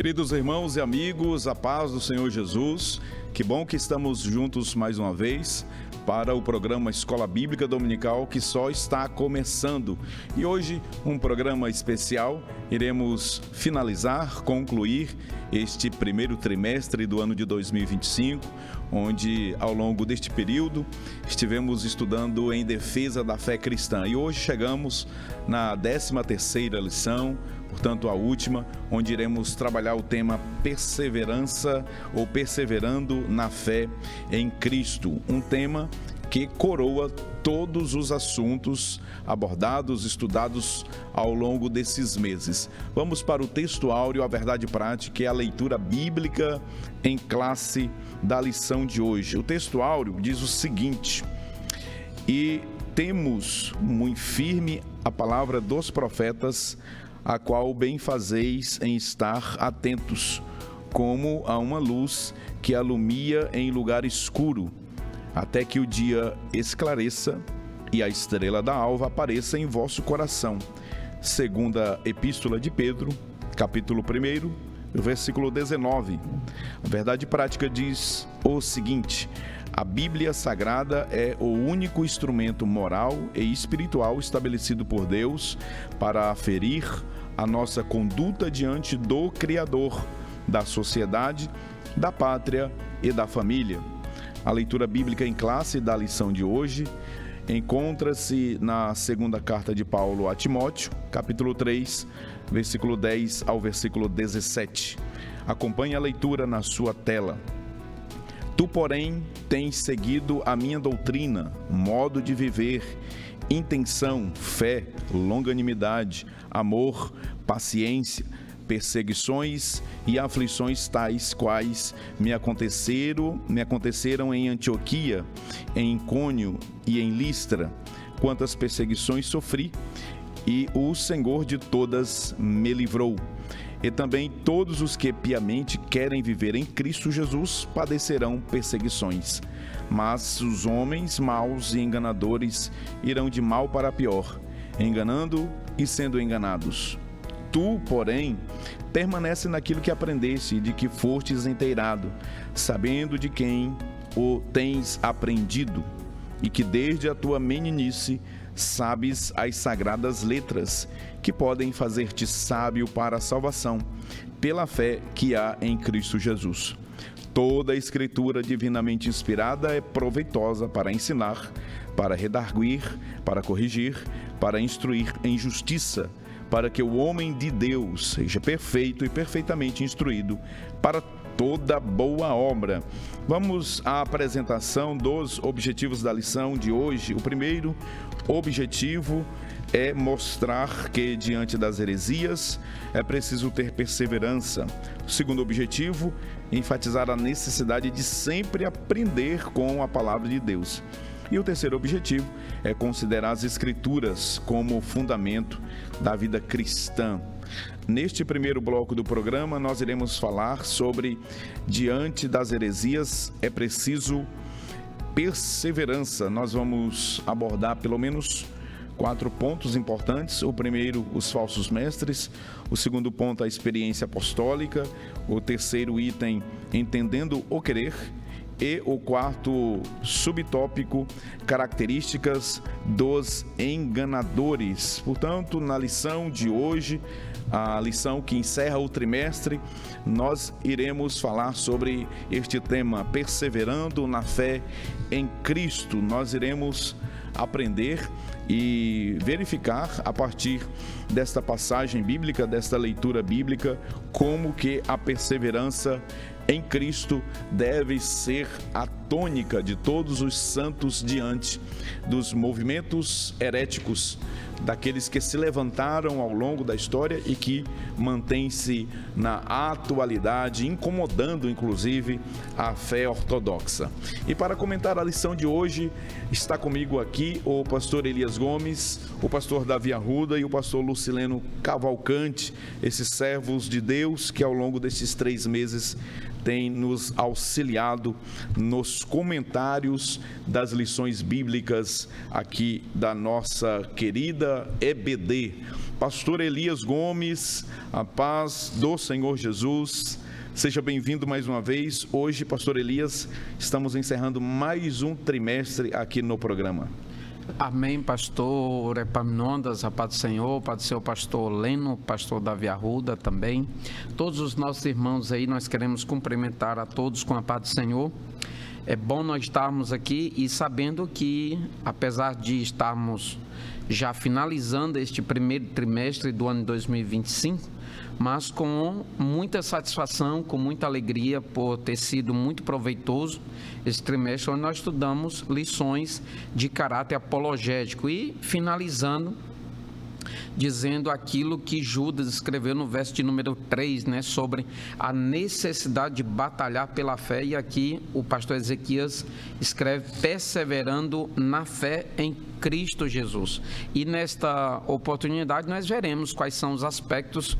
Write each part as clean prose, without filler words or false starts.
Queridos irmãos e amigos, a paz do Senhor Jesus, que bom que estamos juntos mais uma vez para o programa Escola Bíblica Dominical, que só está começando. E hoje, um programa especial, iremos concluir este primeiro trimestre do ano de 2025, onde ao longo deste período estivemos estudando em defesa da fé cristã. E hoje chegamos na 13ª lição, portanto a última, onde iremos trabalhar o tema perseverança ou perseverando na fé em Cristo, um tema que coroa todos os assuntos abordados, estudados ao longo desses meses. Vamos para o texto áureo, a verdade prática, que é a leitura bíblica em classe da lição de hoje. O texto áureo diz o seguinte: e temos muito firme a palavra dos profetas, a qual bem fazeis em estar atentos, como a uma luz que alumia em lugar escuro, até que o dia esclareça e a estrela da alva apareça em vosso coração. Segunda Epístola de Pedro, capítulo 1, versículo 19. A verdade prática diz o seguinte: a Bíblia Sagrada é o único instrumento moral e espiritual estabelecido por Deus para aferir a nossa conduta diante do Criador, da sociedade, da pátria e da família. A leitura bíblica em classe da lição de hoje encontra-se na segunda carta de Paulo a Timóteo, capítulo 3, versículo 10 ao versículo 17. Acompanhe a leitura na sua tela. Tu, porém, tens seguido a minha doutrina, modo de viver, intenção, fé, longanimidade, amor, paciência, perseguições e aflições tais quais me aconteceram em Antioquia, em Icônio e em Listra, quantas perseguições sofri, e o Senhor de todas me livrou. E também todos os que piamente querem viver em Cristo Jesus padecerão perseguições. Mas os homens maus e enganadores irão de mal para pior, enganando e sendo enganados. Tu, porém, permanece naquilo que aprendeste e de que fostes inteirado, sabendo de quem o tens aprendido, e que desde a tua meninice sabes as sagradas letras, que podem fazer-te sábio para a salvação, pela fé que há em Cristo Jesus. Toda a Escritura divinamente inspirada é proveitosa para ensinar, para redarguir, para corrigir, para instruir em justiça, para que o homem de Deus seja perfeito e perfeitamente instruído para toda boa obra. Vamos à apresentação dos objetivos da lição de hoje. O primeiro objetivo é mostrar que diante das heresias é preciso ter perseverança. O segundo objetivo, enfatizar a necessidade de sempre aprender com a palavra de Deus. E o terceiro objetivo é considerar as Escrituras como fundamento da vida cristã. Neste primeiro bloco do programa, nós iremos falar sobre diante das heresias é preciso perseverança. Nós vamos abordar pelo menos 4 pontos importantes. O primeiro, os falsos mestres. O segundo ponto, a experiência apostólica. O terceiro item, entendendo o querer. E o quarto subtópico, características dos enganadores. Portanto, na lição de hoje, a lição que encerra o trimestre, nós iremos falar sobre este tema, perseverando na fé em Cristo. Nós iremos aprender e verificar a partir desta passagem bíblica, desta leitura bíblica, como que a perseverança em Cristo deve ser a tônica de todos os santos diante dos movimentos heréticos, daqueles que se levantaram ao longo da história e que mantêm-se na atualidade, incomodando inclusive a fé ortodoxa. E para comentar a lição de hoje, está comigo aqui o pastor Elias Gomes, o pastor Davi Arruda e o pastor Lucileno Cavalcante, esses servos de Deus que ao longo desses 3 meses tem nos auxiliado nos comentários das lições bíblicas aqui da nossa querida Igreja EBD. Pastor Elias Gomes, a paz do Senhor Jesus. Seja bem-vindo mais uma vez. Hoje, Pastor Elias, estamos encerrando mais um trimestre aqui no programa. Amém, pastor Epaminondas, a paz do Senhor, paz do seu pastor Leno, pastor Davi Arruda também. Todos os nossos irmãos aí, nós queremos cumprimentar a todos com a paz do Senhor. É bom nós estarmos aqui e sabendo que, apesar de estarmos já finalizando este primeiro trimestre do ano 2025, mas com muita satisfação, com muita alegria por ter sido muito proveitoso esse trimestre, onde nós estudamos lições de caráter apologético e finalizando dizendo aquilo que Judas escreveu no verso de número 3, né, sobre a necessidade de batalhar pela fé, e aqui o pastor Ezequias escreve perseverando na fé em Cristo Jesus. E nesta oportunidade nós veremos quais são os aspectos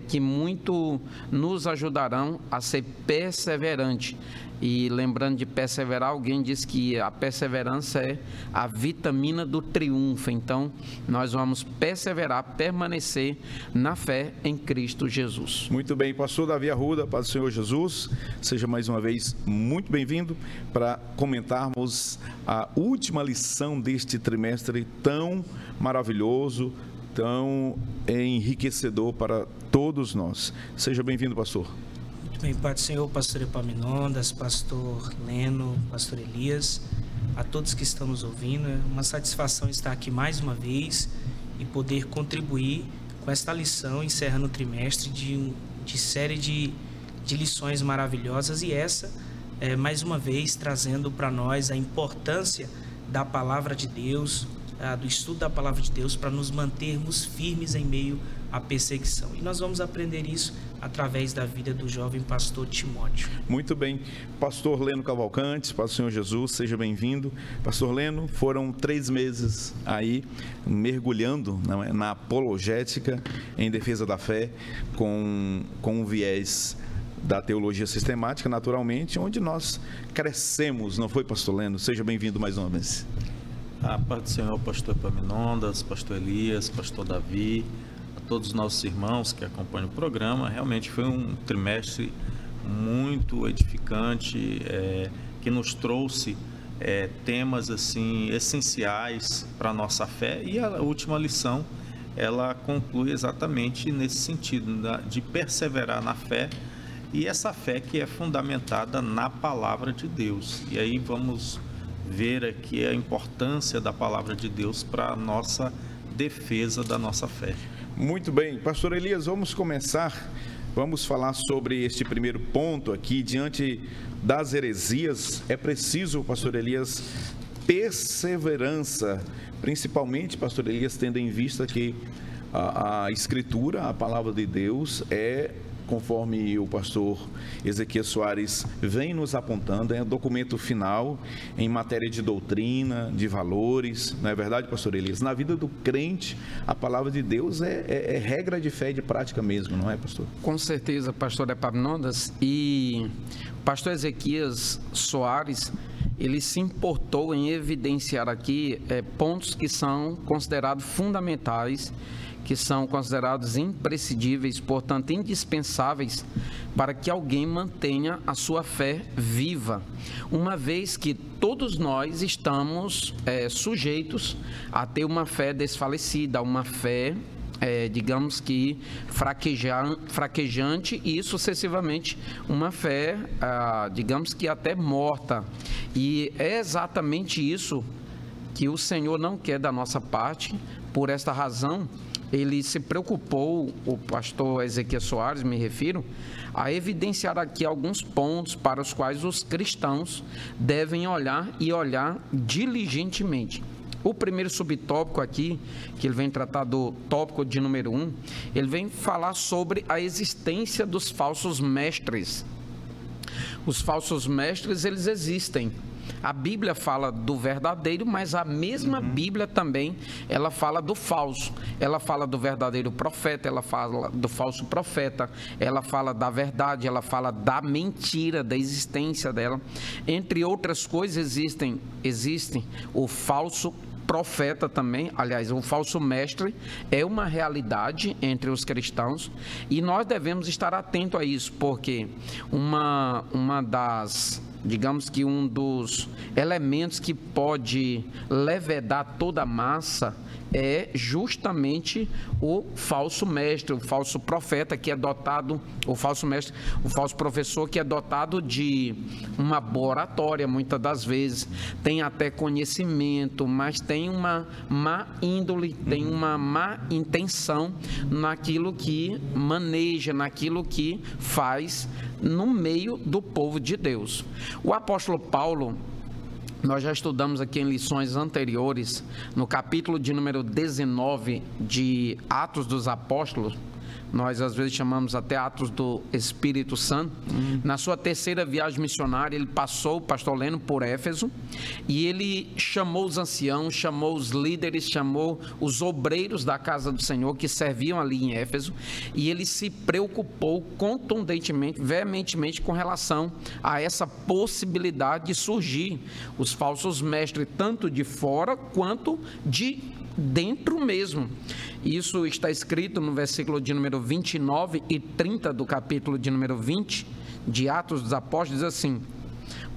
que muito nos ajudarão a ser perseverante. E lembrando de perseverar, alguém diz que a perseverança é a vitamina do triunfo. Então, nós vamos perseverar, permanecer na fé em Cristo Jesus. Muito bem, pastor Davi Arruda, paz do Senhor Jesus. Seja mais uma vez muito bem-vindo para comentarmos a última lição deste trimestre tão maravilhoso, tão enriquecedor para todos nós. Seja bem-vindo, pastor. Bem, Pai do Senhor, pastor Epaminondas, pastor Leno, pastor Elias, a todos que estão nos ouvindo, é uma satisfação estar aqui mais uma vez e poder contribuir com esta lição, encerrando o trimestre de série de lições maravilhosas, e essa, mais uma vez, trazendo para nós a importância da palavra de Deus, do estudo da palavra de Deus, para nos mantermos firmes em meio à perseguição. E nós vamos aprender isso através da vida do jovem pastor Timóteo. Muito bem. Pastor Leno Cavalcante, paz do Senhor Jesus, seja bem-vindo. Pastor Leno, foram 3 meses aí mergulhando na apologética em defesa da fé, com um viés da teologia sistemática, naturalmente, onde nós crescemos, não foi, pastor Leno? Seja bem-vindo mais uma vez. A paz do Senhor, pastor Epaminondas, pastor Elias, pastor Davi, a todos os nossos irmãos que acompanham o programa. Realmente foi um trimestre muito edificante, que nos trouxe temas assim essenciais para a nossa fé, e a última lição, ela conclui exatamente nesse sentido, de perseverar na fé, e essa fé que é fundamentada na palavra de Deus. E aí vamos ver aqui a importância da palavra de Deus para a nossa defesa da nossa fé. Muito bem, pastor Elias, vamos falar sobre este primeiro ponto aqui. Diante das heresias, é preciso, pastor Elias, perseverança, principalmente, pastor Elias, tendo em vista que a Escritura, a palavra de Deus, conforme o pastor Ezequias Soares vem nos apontando, é um documento final em matéria de doutrina, de valores, não é verdade, pastor Elias? Na vida do crente, a palavra de Deus é regra de fé e de prática mesmo, não é, pastor? Com certeza, pastor Epaminondas. E o pastor Ezequias Soares, ele se importou em evidenciar aqui pontos que são considerados fundamentais, que são considerados imprescindíveis, portanto indispensáveis para que alguém mantenha a sua fé viva, uma vez que todos nós estamos sujeitos a ter uma fé desfalecida, uma fé digamos que fraquejante, e sucessivamente uma fé digamos que até morta. E é exatamente isso que o Senhor não quer da nossa parte. Por esta razão, ele se preocupou, o pastor Ezequias Soares, me refiro, a evidenciar aqui alguns pontos para os quais os cristãos devem olhar e olhar diligentemente. O primeiro subtópico aqui, que ele vem tratar do tópico de número 1, ele vem falar sobre a existência dos falsos mestres. Os falsos mestres, eles existem. A Bíblia fala do verdadeiro, mas a mesma Bíblia também, ela fala do falso. Ela fala do verdadeiro profeta, ela fala do falso profeta, ela fala da verdade, ela fala da mentira, da existência dela. Entre outras coisas, existe o falso profeta também, aliás, o falso mestre é uma realidade entre os cristãos e nós devemos estar atentos a isso, porque uma das, digamos que um dos elementos que pode levedar toda a massa é justamente o falso mestre, o falso profeta que é dotado, o falso mestre, o falso professor que é dotado de uma boa oratória, muitas das vezes, tem até conhecimento, mas tem uma má índole, tem uma má intenção naquilo que maneja, naquilo que faz no meio do povo de Deus. O apóstolo Paulo, nós já estudamos aqui em lições anteriores, no capítulo de número 19 de Atos dos Apóstolos, nós às vezes chamamos até Atos do Espírito Santo. Na sua terceira viagem missionária, ele passou, o pastor Leno, por Éfeso, e ele chamou os anciãos, chamou os líderes, chamou os obreiros da casa do Senhor que serviam ali em Éfeso, e ele se preocupou contundentemente, veementemente com relação a essa possibilidade de surgir os falsos mestres, tanto de fora quanto de dentro mesmo. Isso está escrito no versículo de número 29 e 30 do capítulo de número 20 de Atos dos Apóstolos, diz assim: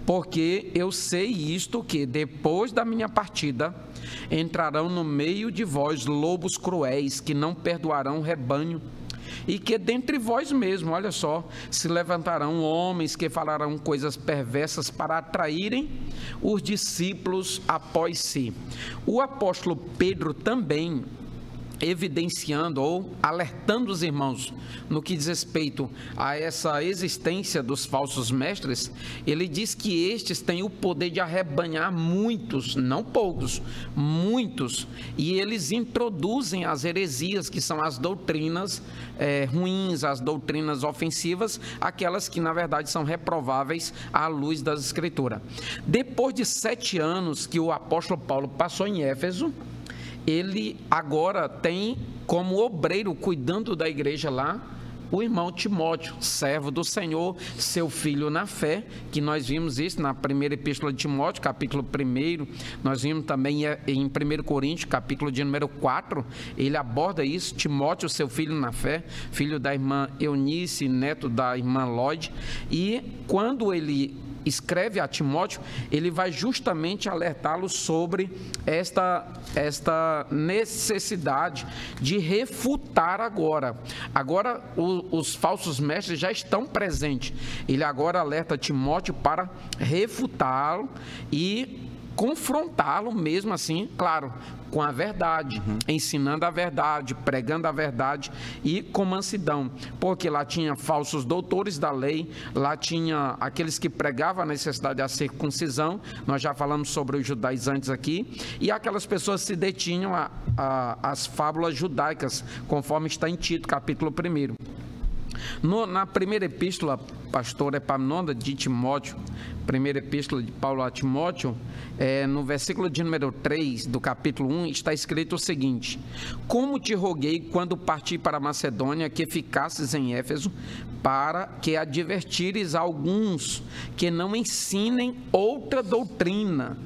porque eu sei isto, que depois da minha partida entrarão no meio de vós lobos cruéis, que não perdoarão o rebanho, e que dentre vós mesmo, olha só, se levantarão homens que falarão coisas perversas para atraírem os discípulos após si. O apóstolo Pedro também, evidenciando ou alertando os irmãos no que diz respeito a essa existência dos falsos mestres, ele diz que estes têm o poder de arrebanhar muitos, não poucos, muitos, e eles introduzem as heresias, que são as doutrinas ruins, as doutrinas ofensivas, aquelas que na verdade são reprováveis à luz das Escrituras. Depois de 7 anos que o apóstolo Paulo passou em Éfeso, ele agora tem como obreiro, cuidando da igreja lá, o irmão Timóteo, servo do Senhor, seu filho na fé, que nós vimos isso na primeira epístola de Timóteo, capítulo 1, nós vimos também em 1 Coríntios, capítulo de número 4, ele aborda isso, Timóteo, seu filho na fé, filho da irmã Eunice, neto da irmã Lloyd, e quando ele escreve a Timóteo, ele vai justamente alertá-lo sobre esta necessidade de refutar agora. Agora os falsos mestres já estão presentes. Ele agora alerta Timóteo para refutá-lo e confrontá-lo mesmo assim, claro, com a verdade, ensinando a verdade, pregando a verdade e com mansidão, porque lá tinha falsos doutores da lei, lá tinha aqueles que pregavam a necessidade da circuncisão, nós já falamos sobre os judaizantes aqui, e aquelas pessoas se detinham às fábulas judaicas, conforme está em Tito, capítulo 1. Na primeira epístola, pastor Epaminondas de Timóteo, primeira epístola de Paulo a Timóteo, no versículo de número 3 do capítulo 1, está escrito o seguinte: como te roguei quando parti para a Macedônia, que ficasses em Éfeso, para que advertires alguns que não ensinem outra doutrina,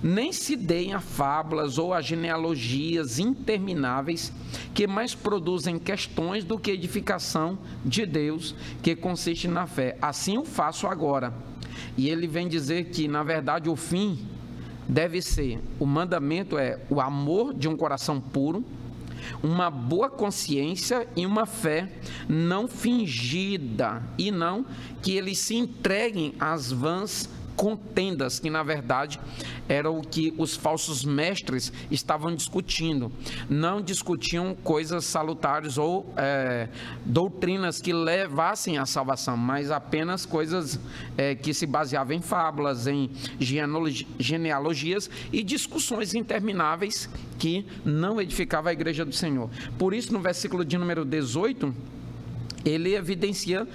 nem se deem a fábulas ou a genealogias intermináveis, que mais produzem questões do que edificação de Deus, que consiste na fé. Assim eu faço agora. E ele vem dizer que, na verdade, o fim deve ser, o mandamento é o amor de um coração puro, uma boa consciência e uma fé não fingida, e não que eles se entreguem às vãs contendas, que na verdade era o que os falsos mestres estavam discutindo. Não discutiam coisas salutares ou doutrinas que levassem à salvação, mas apenas coisas que se baseavam em fábulas, em genealogias e discussões intermináveis que não edificavam a igreja do Senhor. Por isso, no versículo de número 18, ele evidencia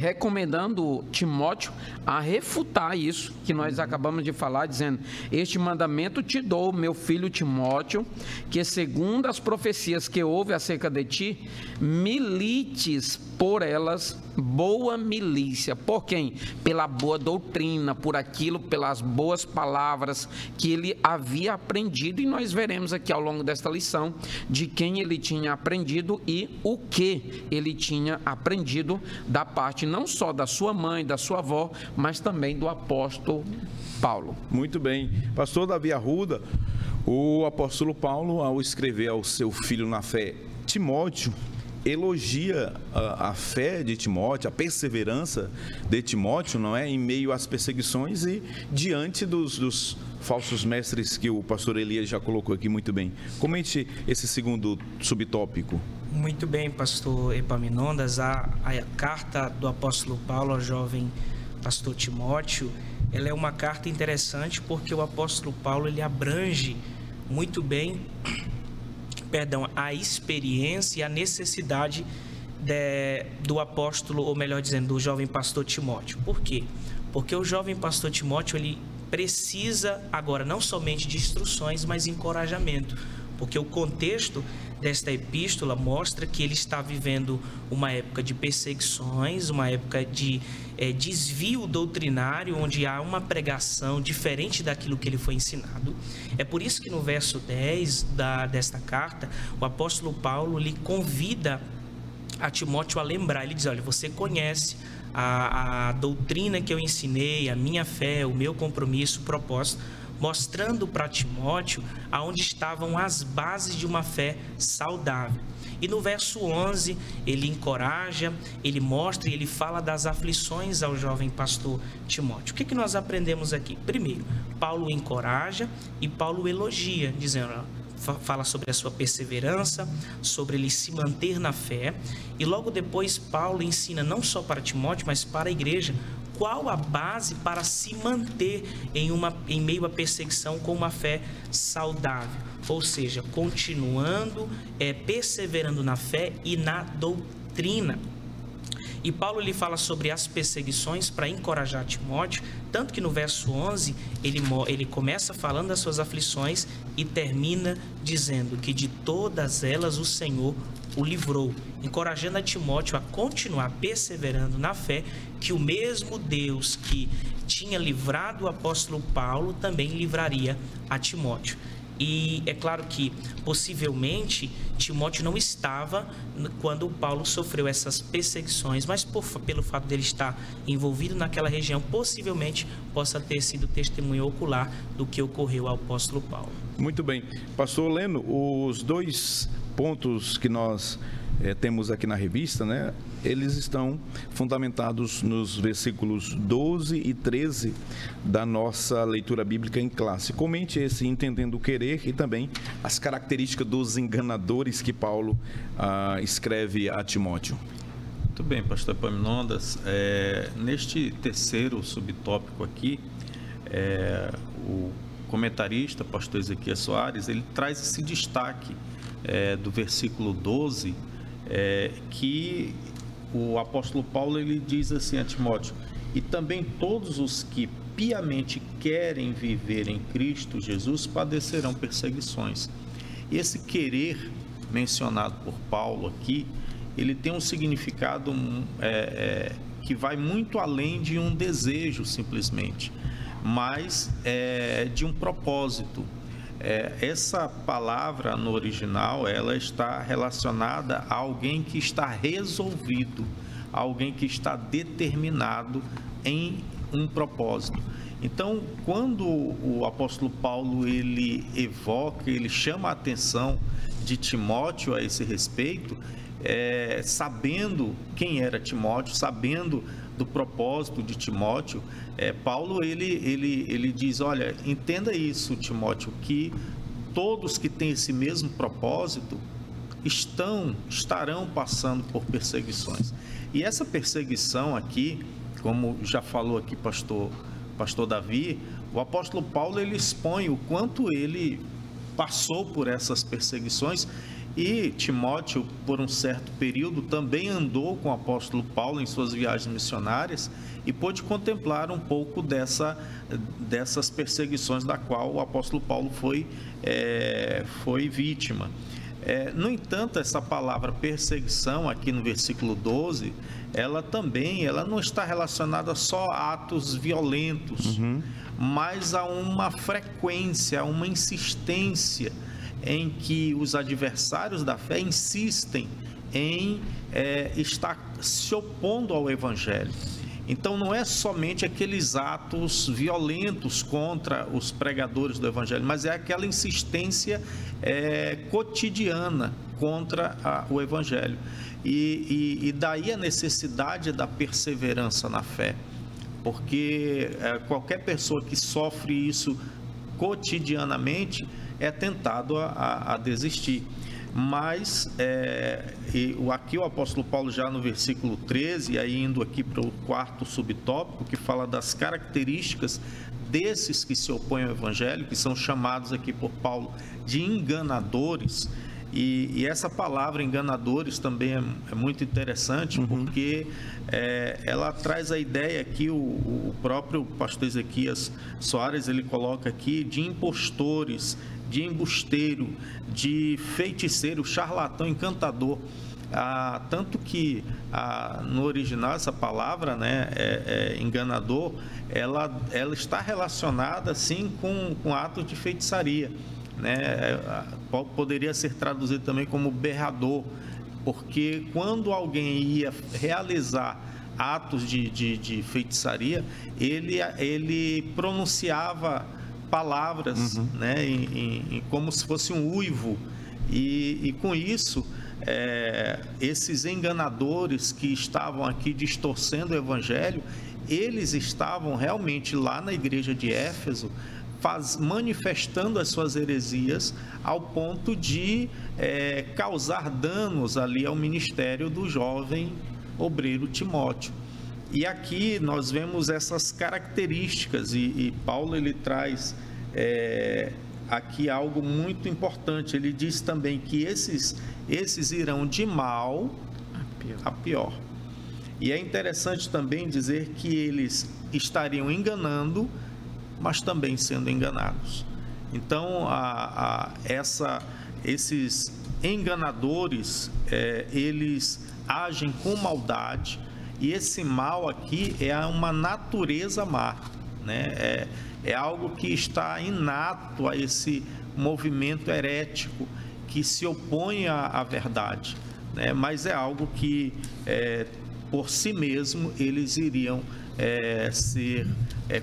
recomendando Timóteo a refutar isso que nós acabamos de falar, dizendo: este mandamento te dou, meu filho Timóteo, que segundo as profecias que houve acerca de ti, milites por elas boa milícia. Por quem? Pela boa doutrina, por aquilo, pelas boas palavras que ele havia aprendido, e nós veremos aqui ao longo desta lição de quem ele tinha aprendido e o que ele tinha aprendido da parte não só da sua mãe, da sua avó, mas também do apóstolo Paulo. Muito bem. Pastor Davi Arruda, o apóstolo Paulo, ao escrever ao seu filho na fé, Timóteo, elogia a fé de Timóteo, a perseverança de Timóteo, não é? Em meio às perseguições e diante dos falsos mestres que o pastor Elias já colocou aqui muito bem. Comente esse segundo subtópico. Muito bem, pastor Epaminondas. A carta do apóstolo Paulo ao jovem pastor Timóteo, ela é uma carta interessante porque o apóstolo Paulo, ele abrange muito bem a experiência e a necessidade do apóstolo, ou melhor dizendo, do jovem pastor Timóteo. Por quê? Porque o jovem pastor Timóteo, ele precisa agora não somente de instruções, mas encorajamento, porque o contexto desta epístola mostra que ele está vivendo uma época de perseguições, uma época de desvio doutrinário, onde há uma pregação diferente daquilo que ele foi ensinado. É por isso que no verso 10 desta carta, o apóstolo Paulo lhe convida a Timóteo a lembrar. Ele diz: olha, você conhece a doutrina que eu ensinei, a minha fé, o meu compromisso, o propósito, mostrando para Timóteo aonde estavam as bases de uma fé saudável. E no verso 11, ele encoraja, ele mostra e ele fala das aflições ao jovem pastor Timóteo. O que nós aprendemos aqui? Primeiro, Paulo encoraja e Paulo elogia, dizendo, fala sobre a sua perseverança, sobre ele se manter na fé. E logo depois, Paulo ensina não só para Timóteo, mas para a igreja, qual a base para se manter em meio à perseguição com uma fé saudável, ou seja, continuando, perseverando na fé e na doutrina. E Paulo lhe fala sobre as perseguições para encorajar Timóteo, tanto que no verso 11 ele começa falando das suas aflições e termina dizendo que de todas elas o Senhor o livrou, encorajando a Timóteo a continuar perseverando na fé, que o mesmo Deus que tinha livrado o apóstolo Paulo também livraria a Timóteo. E é claro que, possivelmente, Timóteo não estava quando Paulo sofreu essas perseguições, mas pelo fato dele estar envolvido naquela região, possivelmente possa ter sido testemunho ocular do que ocorreu ao apóstolo Paulo. Muito bem. Pastor Leno, os dois pontos que nós temos aqui na revista, né? Eles estão fundamentados nos versículos 12 e 13 da nossa leitura bíblica em classe. Comente esse entendendo o querer e também as características dos enganadores que Paulo escreve a Timóteo. Muito bem, pastor Epaminondas. Neste terceiro subtópico aqui, o comentarista, pastor Ezequiel Soares, ele traz esse destaque do versículo 12, que o apóstolo Paulo ele diz assim a Timóteo: e também todos os que piamente querem viver em Cristo Jesus padecerão perseguições. E esse querer mencionado por Paulo aqui, ele tem um significado que vai muito além de um desejo simplesmente, mas de um propósito. Essa palavra no original, ela está relacionada a alguém que está resolvido, a alguém que está determinado em um propósito. Então, quando o apóstolo Paulo ele evoca, ele chama a atenção de Timóteo a esse respeito, sabendo quem era Timóteo, sabendo do propósito de Timóteo, Paulo ele diz: olha, entenda isso, Timóteo, que todos que têm esse mesmo propósito estarão passando por perseguições. E essa perseguição aqui, como já falou aqui pastor Davi, o apóstolo Paulo ele expõe o quanto ele passou por essas perseguições. E Timóteo, por um certo período, também andou com o apóstolo Paulo em suas viagens missionárias e pôde contemplar um pouco dessas perseguições da qual o apóstolo Paulo foi vítima. No entanto, essa palavra perseguição aqui no versículo 12, ela não está relacionada só a atos violentos, mas a uma frequência, a uma insistência em que os adversários da fé insistem em estar se opondo ao Evangelho. Então, não é somente aqueles atos violentos contra os pregadores do Evangelho, mas é aquela insistência cotidiana contra o Evangelho. E daí a necessidade da perseverança na fé, porque qualquer pessoa que sofre isso cotidianamente é tentado a desistir. Mas aqui o apóstolo Paulo, já no versículo 13, aí indo aqui para o quarto subtópico, que fala das características desses que se opõem ao Evangelho, que são chamados aqui por Paulo de enganadores. E essa palavra enganadores também é muito interessante, porque ela traz a ideia que o próprio pastor Ezequias Soares, ele coloca aqui, de impostores, de embusteiro, de feiticeiro, charlatão, encantador. Tanto que no original essa palavra, né, enganador, ela está relacionada assim com atos de feitiçaria, né? Poderia ser traduzido também como berrador, porque quando alguém ia realizar atos de feitiçaria, ele pronunciava palavras, né, como se fosse um uivo, e com isso esses enganadores que estavam aqui distorcendo o Evangelho, eles estavam realmente lá na igreja de Éfeso manifestando as suas heresias ao ponto de causar danos ali ao ministério do jovem obreiro Timóteo. E aqui nós vemos essas características, e Paulo ele traz aqui algo muito importante. Ele diz também que esses irão de mal a pior. E é interessante também dizer que eles estariam enganando, mas também sendo enganados. Então, esses enganadores, eles agem com maldade, e esse mal aqui é uma natureza má, né? É algo que está inato a esse movimento herético que se opõe à verdade, né? Mas é algo que, por si mesmo, eles iriam ser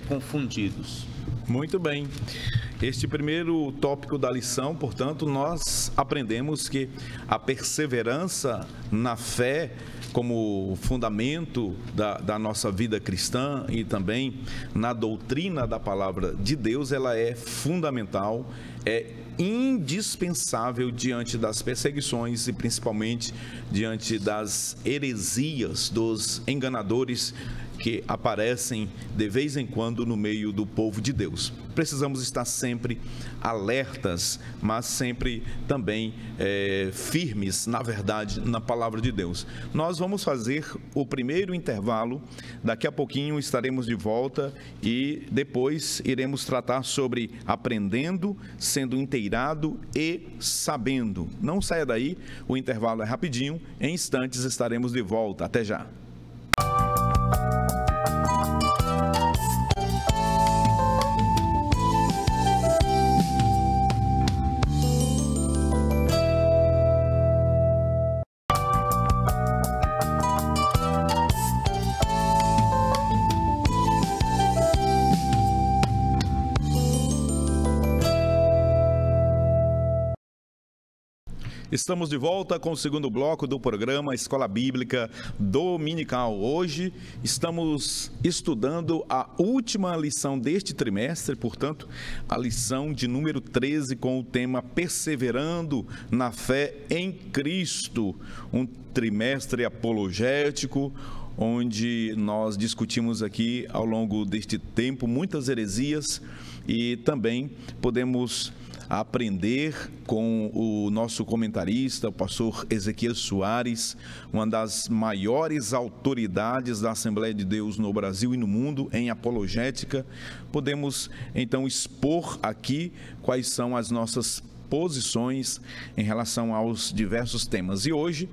confundidos. Muito bem. Este primeiro tópico da lição, portanto, nós aprendemos que a perseverança na fé como fundamento da nossa vida cristã e também na doutrina da palavra de Deus, ela é fundamental, é indispensável diante das perseguições e principalmente diante das heresias dos enganadores que aparecem de vez em quando no meio do povo de Deus. Precisamos estar sempre alertas, mas sempre também firmes, na verdade, na palavra de Deus. Nós vamos fazer o primeiro intervalo, daqui a pouquinho estaremos de volta e depois iremos tratar sobre aprendendo, sendo inteirado e sabendo. Não saia daí, o intervalo é rapidinho, em instantes estaremos de volta. Até já. Estamos de volta com o segundo bloco do programa Escola Bíblica Dominical. Hoje estamos estudando a última lição deste trimestre, portanto, a lição de número 13 com o tema Perseverando na Fé em Cristo. Um trimestre apologético, onde nós discutimos aqui ao longo deste tempo muitas heresias e também podemos aprender com o nosso comentarista, o pastor Ezequias Soares, uma das maiores autoridades da Assembleia de Deus no Brasil e no mundo em apologética. Podemos então expor aqui quais são as nossas posições em relação aos diversos temas. E hoje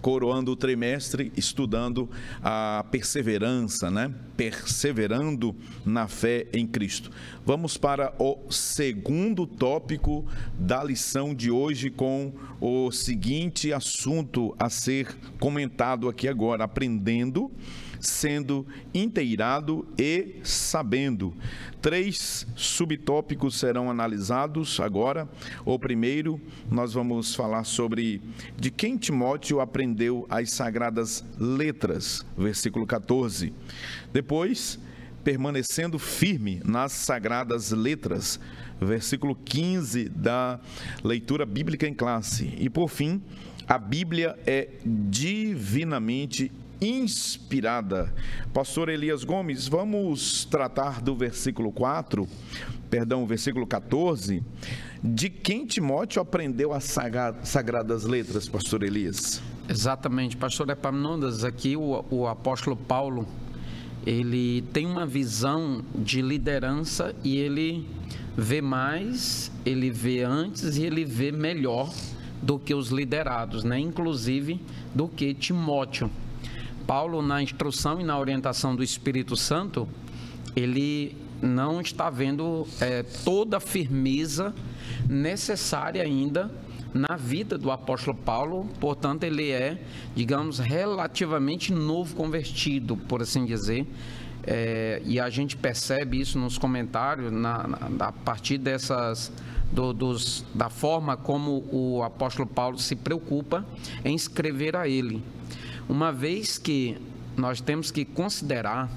coroando o trimestre, estudando a perseverança, né? Perseverando na fé em Cristo. Vamos para o segundo tópico da lição de hoje, com o seguinte assunto a ser comentado aqui agora: aprendendo, sendo inteirado e sabendo. 3 subtópicos serão analisados agora. O primeiro, nós vamos falar sobre de quem Timóteo aprendeu as sagradas letras, versículo 14. Depois, permanecendo firme nas sagradas letras, versículo 15 da leitura bíblica em classe. E por fim, a Bíblia é divinamente inspirada. Pastor Elias Gomes, vamos tratar do versículo 14. De quem Timóteo aprendeu as sagradas letras, pastor Elias? Exatamente, pastor Epaminondas, aqui o apóstolo Paulo, ele tem uma visão de liderança e ele vê mais, ele vê antes e ele vê melhor do que os liderados, né? Inclusive do que Timóteo. Paulo, na instrução e na orientação do Espírito Santo, ele não está vendo toda a firmeza necessária ainda na vida do apóstolo Paulo. Portanto, ele é, digamos, relativamente novo convertido, por assim dizer. E a gente percebe isso nos comentários, a partir dessas... da forma como o apóstolo Paulo se preocupa em escrever a ele. Uma vez que nós temos que considerar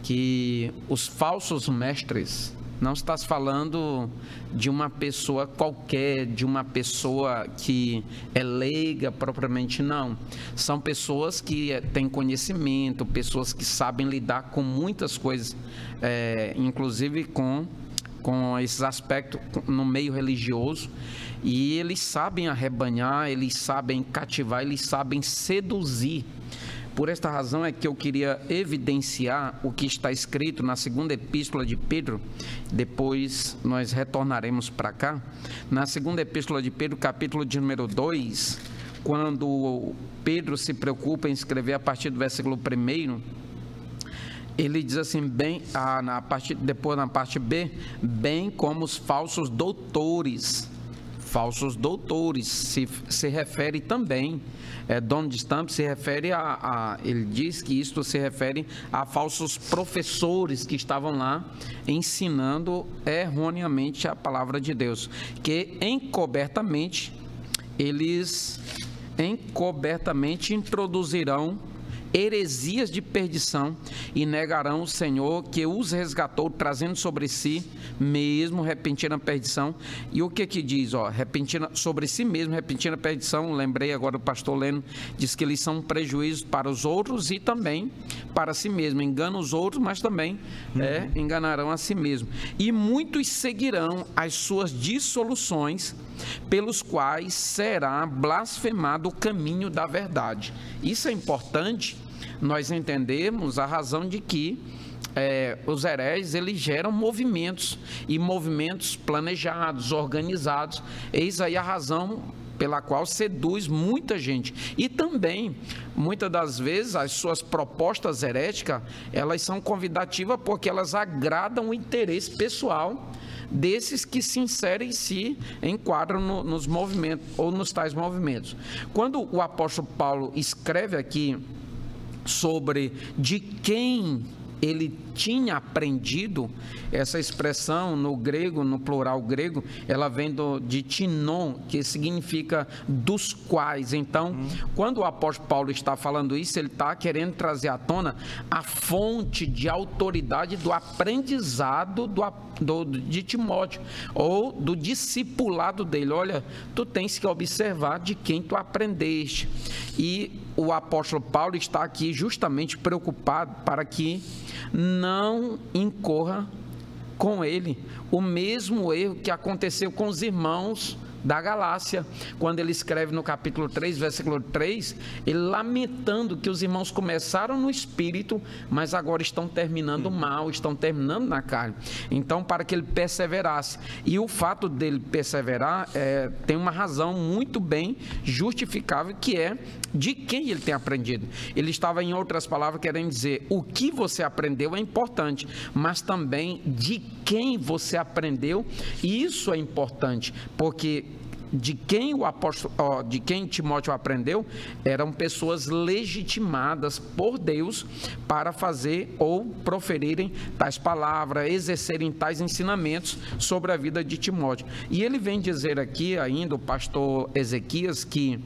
que os falsos mestres, não está se falando de uma pessoa qualquer, de uma pessoa que é leiga propriamente, não. São pessoas que têm conhecimento, pessoas que sabem lidar com muitas coisas, inclusive com esses aspectos no meio religioso, e eles sabem arrebanhar, eles sabem cativar, eles sabem seduzir. Por esta razão é que eu queria evidenciar o que está escrito na segunda epístola de Pedro, depois nós retornaremos para cá. Na segunda epístola de Pedro, capítulo de número 2, quando Pedro se preocupa em escrever a partir do versículo 1, ele diz assim, depois na parte B, bem como os falsos doutores. Falsos doutores se refere também, Donald Stamp se refere ele diz que isto se refere a falsos professores que estavam lá ensinando erroneamente a palavra de Deus, que encobertamente introduzirão heresias de perdição e negarão o Senhor que os resgatou, trazendo sobre si mesmo repentina perdição. E o que diz? Repentina, sobre si mesmo repentina perdição. Lembrei agora, o pastor Leno diz que eles são um prejuízo para os outros e também para si mesmo. Enganam os outros, mas também enganarão a si mesmo. E muitos seguirão as suas dissoluções, pelos quais será blasfemado o caminho da verdade. Isso é importante nós entendemos a razão de que os hereges, eles geram movimentos, e movimentos planejados, organizados. Eis aí a razão pela qual seduz muita gente. E também, muitas das vezes, as suas propostas heréticas, elas são convidativas porque elas agradam o interesse pessoal desses que se inserem e se enquadram nos movimentos, ou nos tais movimentos. Quando o apóstolo Paulo escreve aqui sobre de quem ele tinha aprendido, essa expressão no grego, no plural grego, ela vem de tinon, que significa dos quais. Então, quando o apóstolo Paulo está falando isso, ele está querendo trazer à tona a fonte de autoridade do aprendizado de Timóteo, ou do discipulado dele. Olha, tu tens que observar de quem tu aprendeste. E o apóstolo Paulo está aqui justamente preocupado para que não incorra com ele o mesmo erro que aconteceu com os irmãos da Galácia, quando ele escreve no capítulo 3, versículo 3, ele lamentando que os irmãos começaram no espírito, mas agora estão terminando mal, estão terminando na carne. Então, para que ele perseverasse. E o fato dele perseverar tem uma razão muito bem justificável, que é de quem ele tem aprendido. Ele estava, em outras palavras, querendo dizer, o que você aprendeu é importante, mas também de quem você aprendeu, e isso é importante, porque de quem Timóteo aprendeu eram pessoas legitimadas por Deus para fazer ou proferirem tais palavras, exercerem tais ensinamentos sobre a vida de Timóteo. E ele vem dizer aqui ainda, o pastor Ezequias, que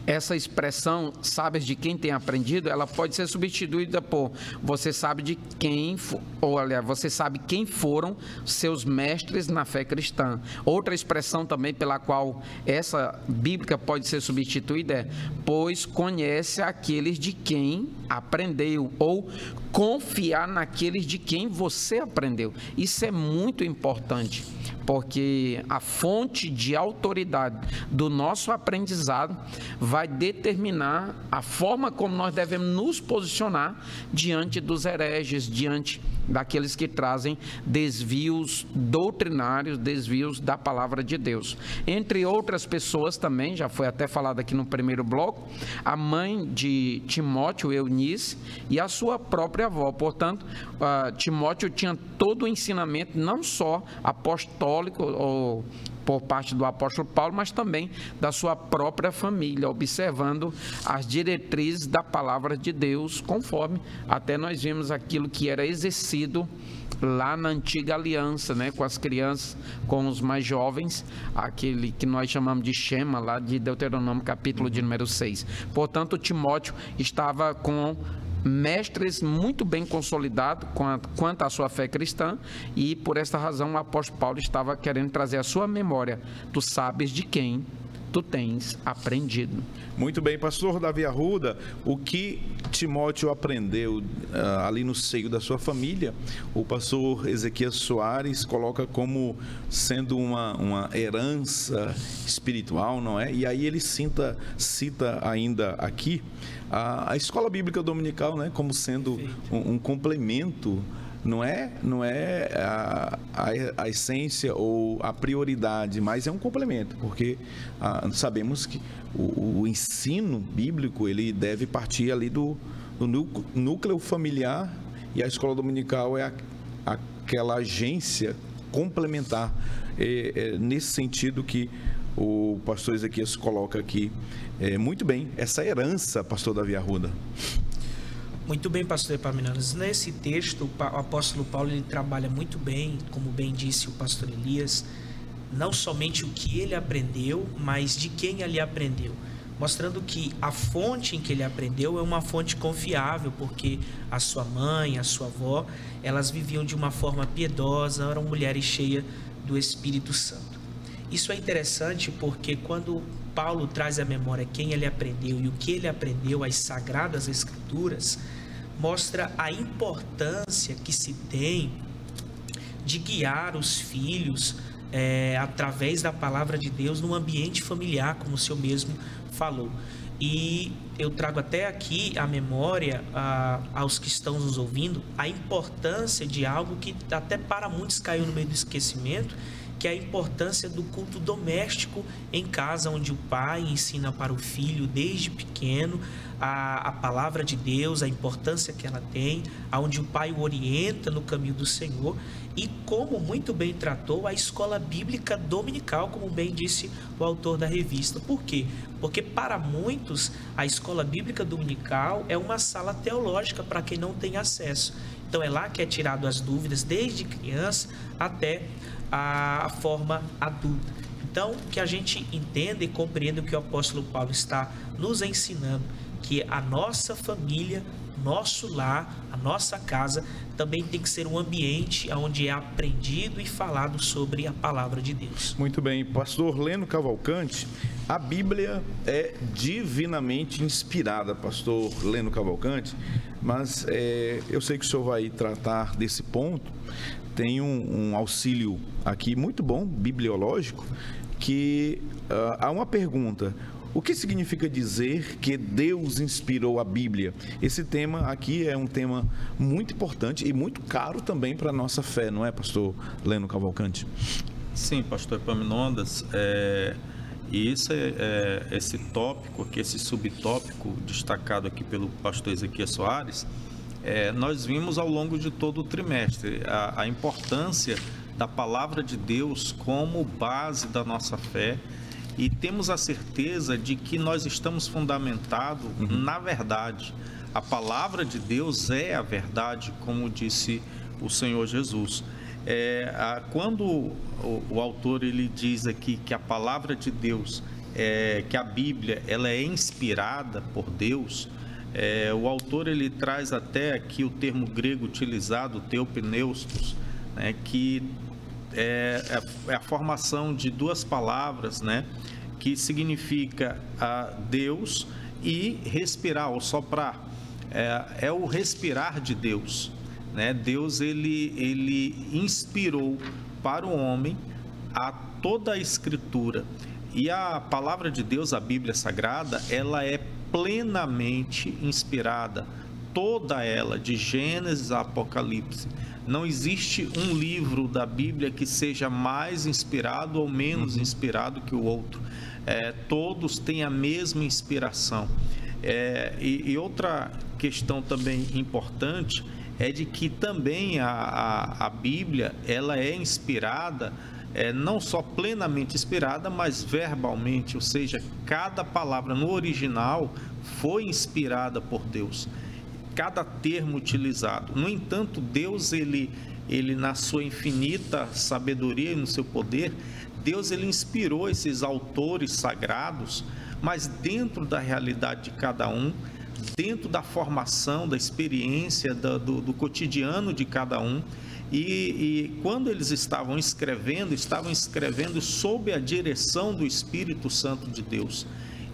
essa expressão, sabes de quem tem aprendido, ela pode ser substituída por você sabe de quem, ou aliás, você sabe quem foram seus mestres na fé cristã. Outra expressão também pela qual essa bíblica pode ser substituída é, pois conhece aqueles de quem aprendeu, ou confiar naqueles de quem você aprendeu. Isso é muito importante, porque a fonte de autoridade do nosso aprendizado vai determinar a forma como nós devemos nos posicionar diante dos hereges, diante daqueles que trazem desvios doutrinários, desvios da palavra de Deus. Entre outras pessoas também, já foi até falado aqui no primeiro bloco, a mãe de Timóteo, Eunice, e a sua própria avó. Portanto, Timóteo tinha todo o ensinamento, não só apostólico ou por parte do apóstolo Paulo, mas também da sua própria família, observando as diretrizes da palavra de Deus, conforme até nós vimos aquilo que era exercido lá na antiga aliança, né, com as crianças, com os mais jovens, aquele que nós chamamos de Shema, lá de Deuteronômio, capítulo de número 6. Portanto, Timóteo estava com mestres muito bem consolidados quanto à sua fé cristã, e por esta razão o apóstolo Paulo estava querendo trazer à sua memória: tu sabes de quem tu tens aprendido. Muito bem, pastor Davi Arruda, o que Timóteo aprendeu ali no seio da sua família, o pastor Ezequias Soares coloca como sendo uma herança espiritual, não é? E aí ele cita ainda aqui a escola bíblica dominical, né, como sendo um complemento. Não é a essência ou a prioridade, mas é um complemento, porque sabemos que o ensino bíblico ele deve partir ali do núcleo familiar, e a escola dominical é aquela agência complementar. É nesse sentido que o pastor Ezequias coloca aqui muito bem essa herança, pastor Davi Arruda. Muito bem, pastor Epaminondas. Nesse texto, o apóstolo Paulo ele trabalha muito bem, como bem disse o pastor Elias, não somente o que ele aprendeu, mas de quem ele aprendeu, mostrando que a fonte em que ele aprendeu é uma fonte confiável, porque a sua mãe, a sua avó, elas viviam de uma forma piedosa, eram mulheres cheias do Espírito Santo. Isso é interessante porque quando Paulo traz à memória quem ele aprendeu e o que ele aprendeu, as Sagradas Escrituras, mostra a importância que se tem de guiar os filhos através da palavra de Deus no ambiente familiar, como o senhor mesmo falou. E eu trago até aqui a memória aos que estão nos ouvindo a importância de algo que até para muitos caiu no meio do esquecimento, que é a importância do culto doméstico em casa, onde o pai ensina para o filho desde pequeno a palavra de Deus, a importância que ela tem, onde o pai o orienta no caminho do Senhor, e como muito bem tratou a escola bíblica dominical, como bem disse o autor da revista. Por quê? Porque para muitos a escola bíblica dominical é uma sala teológica para quem não tem acesso. Então é lá que é tirado as dúvidas desde criança até a forma adulta. Então, que a gente entenda e compreenda o que o apóstolo Paulo está nos ensinando, que a nossa família, nosso lar, a nossa casa também tem que ser um ambiente onde é aprendido e falado sobre a palavra de Deus. Muito bem, pastor Leno Cavalcante, a Bíblia é divinamente inspirada, pastor Leno Cavalcante, mas eu sei que o senhor vai tratar desse ponto. Tem um auxílio aqui muito bom, bibliológico, que há uma pergunta: o que significa dizer que Deus inspirou a Bíblia? Esse tema aqui é um tema muito importante e muito caro também para a nossa fé, não é, pastor Leno Cavalcante? Sim, pastor Epaminondas, e isso esse tópico aqui, esse subtópico destacado aqui pelo pastor Ezequias Soares, nós vimos ao longo de todo o trimestre a importância da palavra de Deus como base da nossa fé, e temos a certeza de que nós estamos fundamentados na verdade. A palavra de Deus é a verdade, como disse o Senhor Jesus. Quando o autor ele diz aqui que a palavra de Deus, que a Bíblia ela é inspirada por Deus, o autor ele traz até aqui o termo grego utilizado, theopneustos, né, que é a formação de duas palavras, né, que significa Deus e respirar ou soprar. É o respirar de Deus, né? Deus ele inspirou para o homem a toda a Escritura, e a palavra de Deus, a Bíblia Sagrada, ela é plenamente inspirada, toda ela, de Gênesis a Apocalipse. Não existe um livro da Bíblia que seja mais inspirado ou menos inspirado que o outro. Todos têm a mesma inspiração. E outra questão também importante é de que também a Bíblia ela é inspirada, não só plenamente inspirada, mas verbalmente, ou seja, cada palavra no original foi inspirada por Deus. Cada termo utilizado. No entanto, Deus ele na sua infinita sabedoria e no seu poder, Deus ele inspirou esses autores sagrados, mas dentro da realidade de cada um, dentro da formação, da experiência, do cotidiano de cada um. E quando eles estavam escrevendo sob a direção do Espírito Santo de Deus.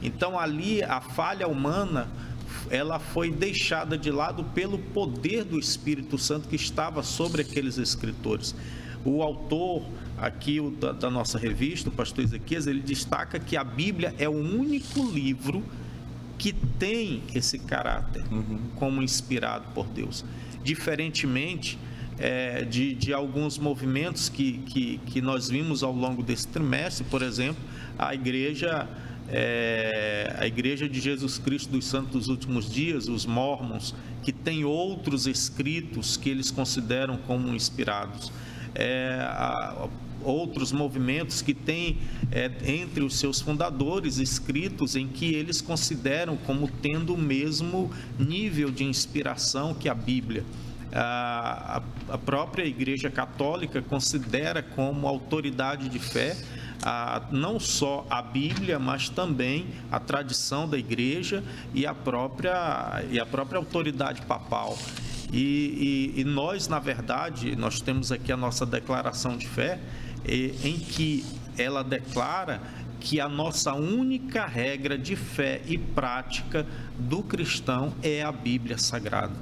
Então ali a falha humana ela foi deixada de lado pelo poder do Espírito Santo que estava sobre aqueles escritores. O autor aqui da nossa revista, o pastor Ezequias, ele destaca que a Bíblia é o único livro que tem esse caráter como inspirado por Deus. Diferentemente de alguns movimentos que nós vimos ao longo desse trimestre, por exemplo, a igreja de Jesus Cristo dos Santos dos Últimos Dias, os Mormons, que tem outros escritos que eles consideram como inspirados. Outros movimentos que têm entre os seus fundadores escritos em que eles consideram como tendo o mesmo nível de inspiração que a Bíblia. A própria Igreja Católica considera como autoridade de fé não só a Bíblia, mas também a tradição da Igreja e a própria autoridade papal. E nós, na verdade, nós temos aqui a nossa declaração de fé, em que ela declara que a nossa única regra de fé e prática do cristão é a Bíblia Sagrada.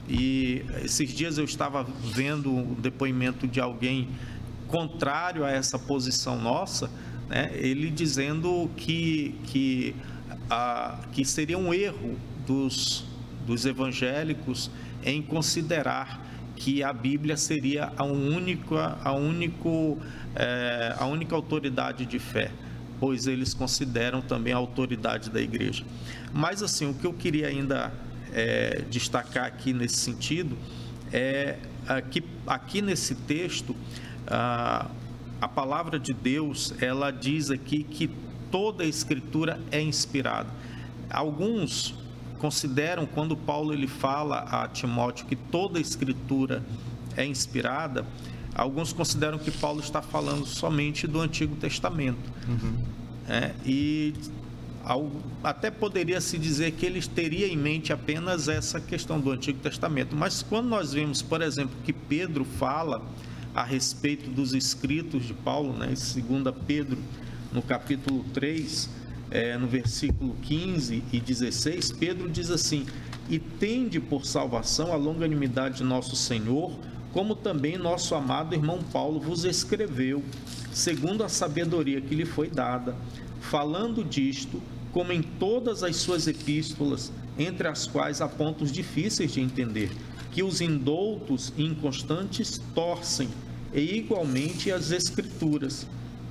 E esses dias eu estava vendo um depoimento de alguém contrário a essa posição nossa, né? Ele dizendo que seria um erro dos evangélicos em considerar que a Bíblia seria a única autoridade de fé, pois eles consideram também a autoridade da igreja. Mas assim, o que eu queria ainda destacar aqui nesse sentido é que aqui nesse texto a palavra de Deus ela diz aqui que toda a Escritura é inspirada. Alguns consideram, quando Paulo ele fala a Timóteo que toda a Escritura é inspirada, alguns consideram que Paulo está falando somente do Antigo Testamento. E até poderia se dizer que ele teria em mente apenas essa questão do Antigo Testamento. Mas quando nós vemos, por exemplo, que Pedro fala a respeito dos escritos de Paulo, né, em 2 Pedro, no capítulo 3, no versículo 15 e 16, Pedro diz assim: e tende por salvação a longanimidade de nosso Senhor, como também nosso amado irmão Paulo vos escreveu, segundo a sabedoria que lhe foi dada, falando disto, como em todas as suas epístolas, entre as quais há pontos difíceis de entender, que os indoutos e inconstantes torcem, e igualmente as escrituras,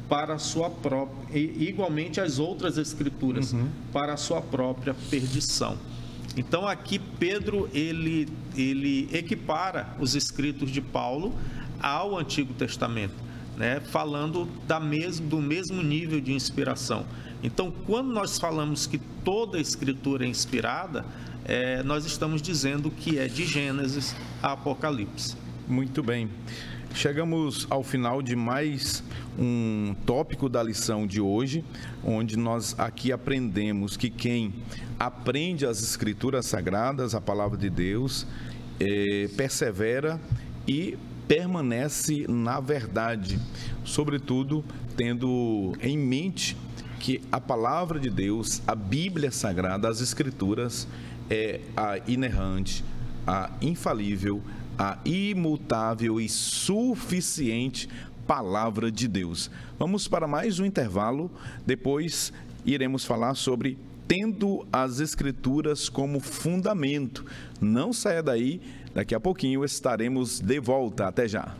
para a sua própria, e igualmente as outras escrituras, para a sua própria perdição. Então aqui Pedro ele equipara os escritos de Paulo ao Antigo Testamento, né? Falando do mesmo nível de inspiração. Então, quando nós falamos que toda a escritura é inspirada, nós estamos dizendo que é de Gênesis a Apocalipse. Muito bem. Chegamos ao final de mais um tópico da lição de hoje, onde nós aqui aprendemos que quem aprende as Escrituras Sagradas, a Palavra de Deus, persevera e permanece na verdade, sobretudo tendo em mente que a Palavra de Deus, a Bíblia Sagrada, as Escrituras, é a inerrante, a infalível, a imutável e suficiente Palavra de Deus. Vamos para mais um intervalo, depois iremos falar sobre tendo as Escrituras como fundamento. Não saia daí, daqui a pouquinho estaremos de volta. Até já.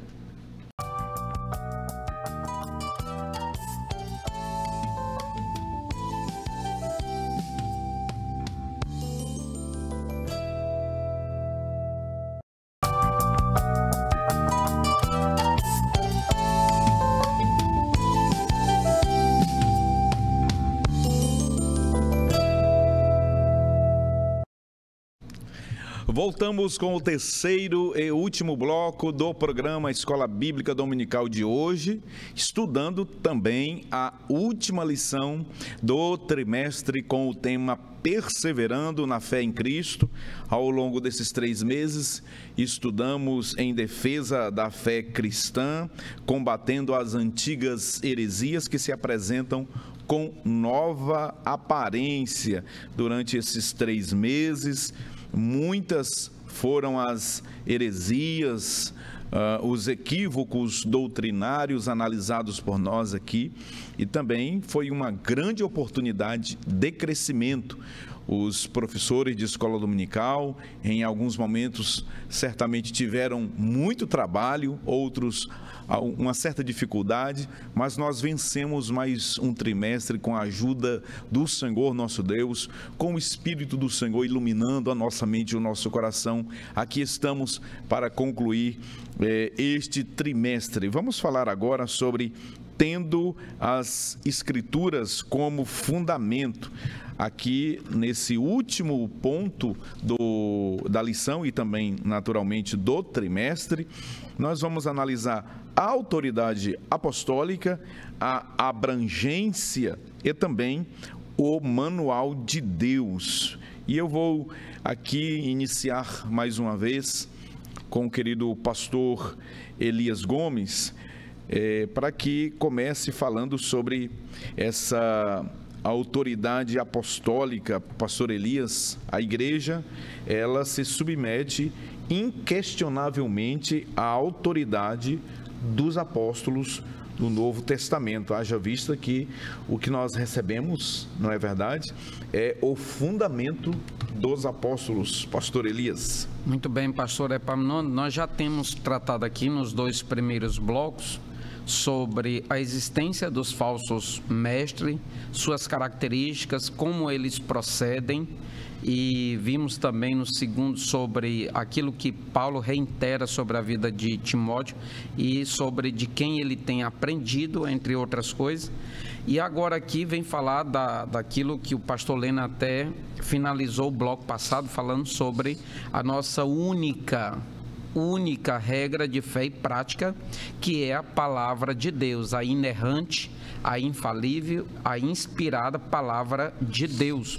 Voltamos com o terceiro e último bloco do programa Escola Bíblica Dominical de hoje, estudando também a última lição do trimestre com o tema Perseverando na Fé em Cristo. Ao longo desses 3 meses, estudamos em defesa da fé cristã, combatendo as antigas heresias que se apresentam com nova aparência. Durante esses 3 meses, muitas foram as heresias, os equívocos doutrinários analisados por nós aqui, e também foi uma grande oportunidade de crescimento. Os professores de escola dominical, em alguns momentos, certamente tiveram muito trabalho, outros uma certa dificuldade, mas nós vencemos mais um trimestre com a ajuda do Senhor nosso Deus, com o Espírito do Senhor iluminando a nossa mente e o nosso coração. Aqui estamos para concluir este trimestre. Vamos falar agora sobre tendo as Escrituras como fundamento. Aqui, nesse último ponto da lição e também, naturalmente, do trimestre, nós vamos analisar a autoridade apostólica, a abrangência e também o manual de Deus. E eu vou aqui iniciar mais uma vez com o querido pastor Elias Gomes, para que comece falando sobre essa autoridade apostólica. Pastor Elias, a igreja, ela se submete inquestionavelmente à autoridade dos apóstolos do Novo Testamento. Haja vista que o que nós recebemos, não é verdade, é o fundamento dos apóstolos. Pastor Elias. Muito bem, pastor Epaminondas, nós já temos tratado aqui nos 2 primeiros blocos sobre a existência dos falsos mestres, suas características, como eles procedem, e vimos também no segundo sobre aquilo que Paulo reitera sobre a vida de Timóteo e sobre de quem ele tem aprendido, entre outras coisas. E agora aqui vem falar daquilo que o pastor Leno até finalizou o bloco passado, falando sobre a nossa única regra de fé e prática, que é a palavra de Deus, a inerrante, a infalível, a inspirada palavra de Deus.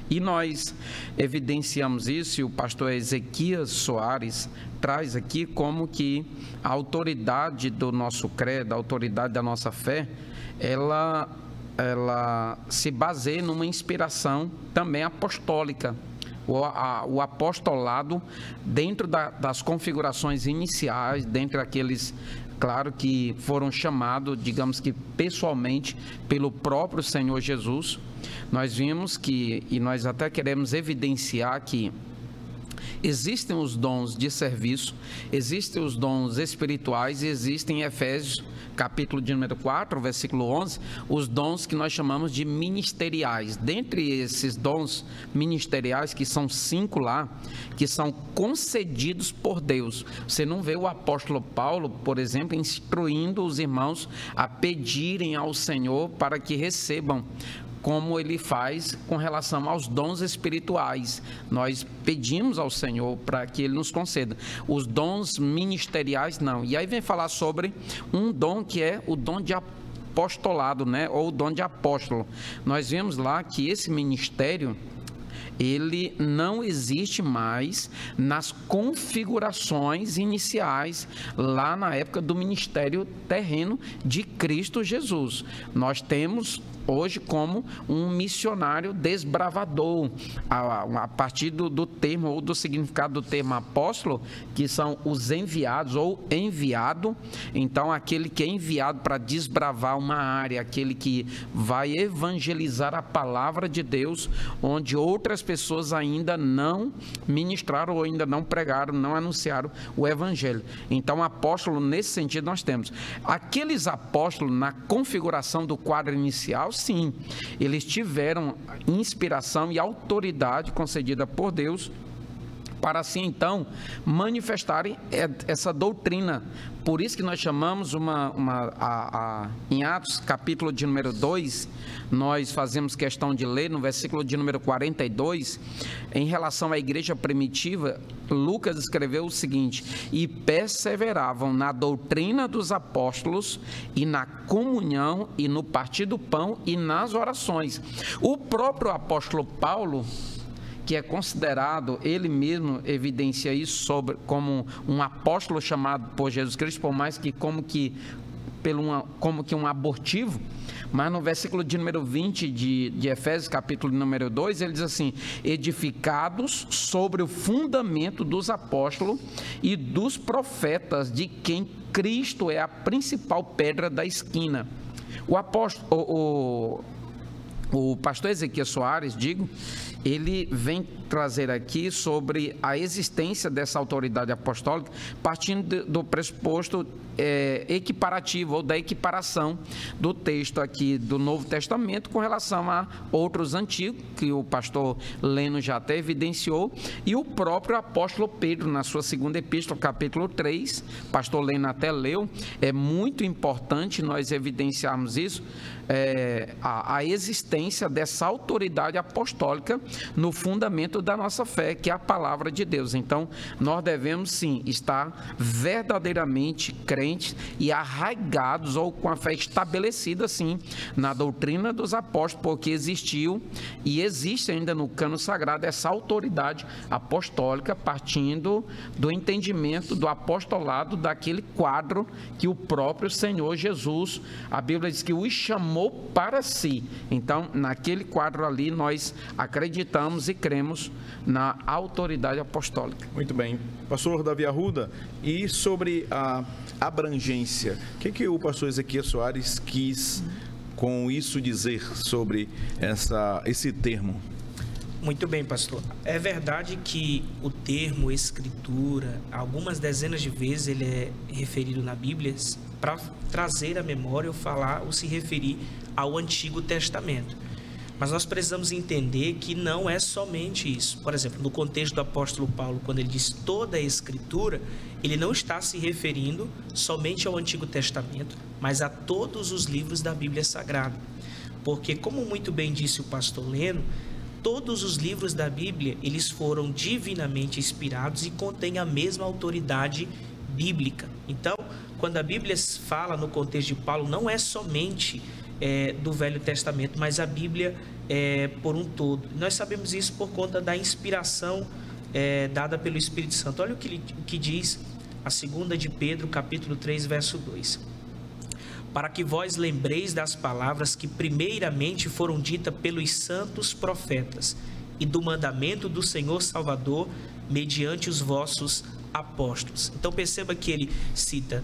E nós evidenciamos isso, e o pastor Ezequias Soares traz aqui como que a autoridade do nosso credo, a autoridade da nossa fé, ela se baseia numa inspiração também apostólica. o apostolado dentro das configurações iniciais, dentre aqueles, claro, que foram chamados, digamos que pessoalmente, pelo próprio Senhor Jesus. Nós vimos que, e nós até queremos evidenciar que existem os dons de serviço, existem os dons espirituais e existem em Efésios, capítulo de número 4, versículo 11, os dons que nós chamamos de ministeriais. Dentre esses dons ministeriais, que são 5 lá, que são concedidos por Deus. Você não vê o apóstolo Paulo, por exemplo, instruindo os irmãos a pedirem ao Senhor para que recebam, como ele faz com relação aos dons espirituais. Nós pedimos ao Senhor para que ele nos conceda. Os dons ministeriais, não. E aí vem falar sobre um dom que é o dom de apostolado, né? Ou o dom de apóstolo. Nós vemos lá que esse ministério, ele não existe mais nas configurações iniciais, lá na época do ministério terreno de Cristo Jesus. Nós temos hoje como um missionário desbravador, a partir do termo ou do significado do termo apóstolo, que são os enviados ou enviado. Então, aquele que é enviado para desbravar uma área, aquele que vai evangelizar a palavra de Deus, onde outras pessoas ainda não ministraram ou ainda não pregaram, não anunciaram o evangelho. Então, apóstolo, nesse sentido, nós temos aqueles apóstolos na configuração do quadro inicial. Sim, eles tiveram inspiração e autoridade concedida por Deus para assim então manifestarem essa doutrina. Por isso que nós chamamos em Atos, capítulo de número 2, nós fazemos questão de ler no versículo de número 42, em relação à igreja primitiva, Lucas escreveu o seguinte: e perseveravam na doutrina dos apóstolos e na comunhão e no partir do pão e nas orações. O próprio apóstolo Paulo, que é considerado, ele mesmo evidencia isso como um apóstolo chamado por Jesus Cristo, por mais que como que um abortivo, mas no versículo de número 20 de Efésios, capítulo número 2, ele diz assim: edificados sobre o fundamento dos apóstolos e dos profetas, de quem Cristo é a principal pedra da esquina. O pastor Ezequias Soares, ele vem trazer aqui sobre a existência dessa autoridade apostólica, partindo do pressuposto equiparativo, ou da equiparação do texto aqui do Novo Testamento com relação a outros antigos, que o pastor Leno já até evidenciou, e o próprio apóstolo Pedro, na sua segunda epístola, capítulo 3, pastor Leno até leu. É muito importante nós evidenciarmos isso, a existência dessa autoridade apostólica no fundamento da nossa fé, que é a palavra de Deus. Então, nós devemos sim estar verdadeiramente crentes e arraigados, ou com a fé estabelecida sim na doutrina dos apóstolos, porque existiu e existe ainda no cânon sagrado essa autoridade apostólica, partindo do entendimento do apostolado, daquele quadro que o próprio Senhor Jesus, a Bíblia diz que os chamou para si. Então, naquele quadro ali, nós acreditamos e cremos na autoridade apostólica. Muito bem. Pastor Davi Arruda, e sobre a abrangência, o que o pastor Ezequias Soares quis com isso dizer sobre esse termo? Muito bem, pastor. É verdade que o termo escritura, algumas dezenas de vezes ele é referido na Bíblia para trazer à memória ou falar ou se referir ao Antigo Testamento. Mas nós precisamos entender que não é somente isso. Por exemplo, no contexto do apóstolo Paulo, quando ele diz toda a Escritura, ele não está se referindo somente ao Antigo Testamento, mas a todos os livros da Bíblia Sagrada. Porque, como muito bem disse o pastor Leno, todos os livros da Bíblia, eles foram divinamente inspirados e contêm a mesma autoridade bíblica. Então, quando a Bíblia fala no contexto de Paulo, não é somente do Velho Testamento, mas a Bíblia por um todo. Nós sabemos isso por conta da inspiração dada pelo Espírito Santo. Olha o que diz a 2 de Pedro, capítulo 3, verso 2. Para que vós lembreis das palavras que primeiramente foram ditas pelos santos profetas, e do mandamento do Senhor Salvador mediante os vossos apóstolos. Então perceba que ele cita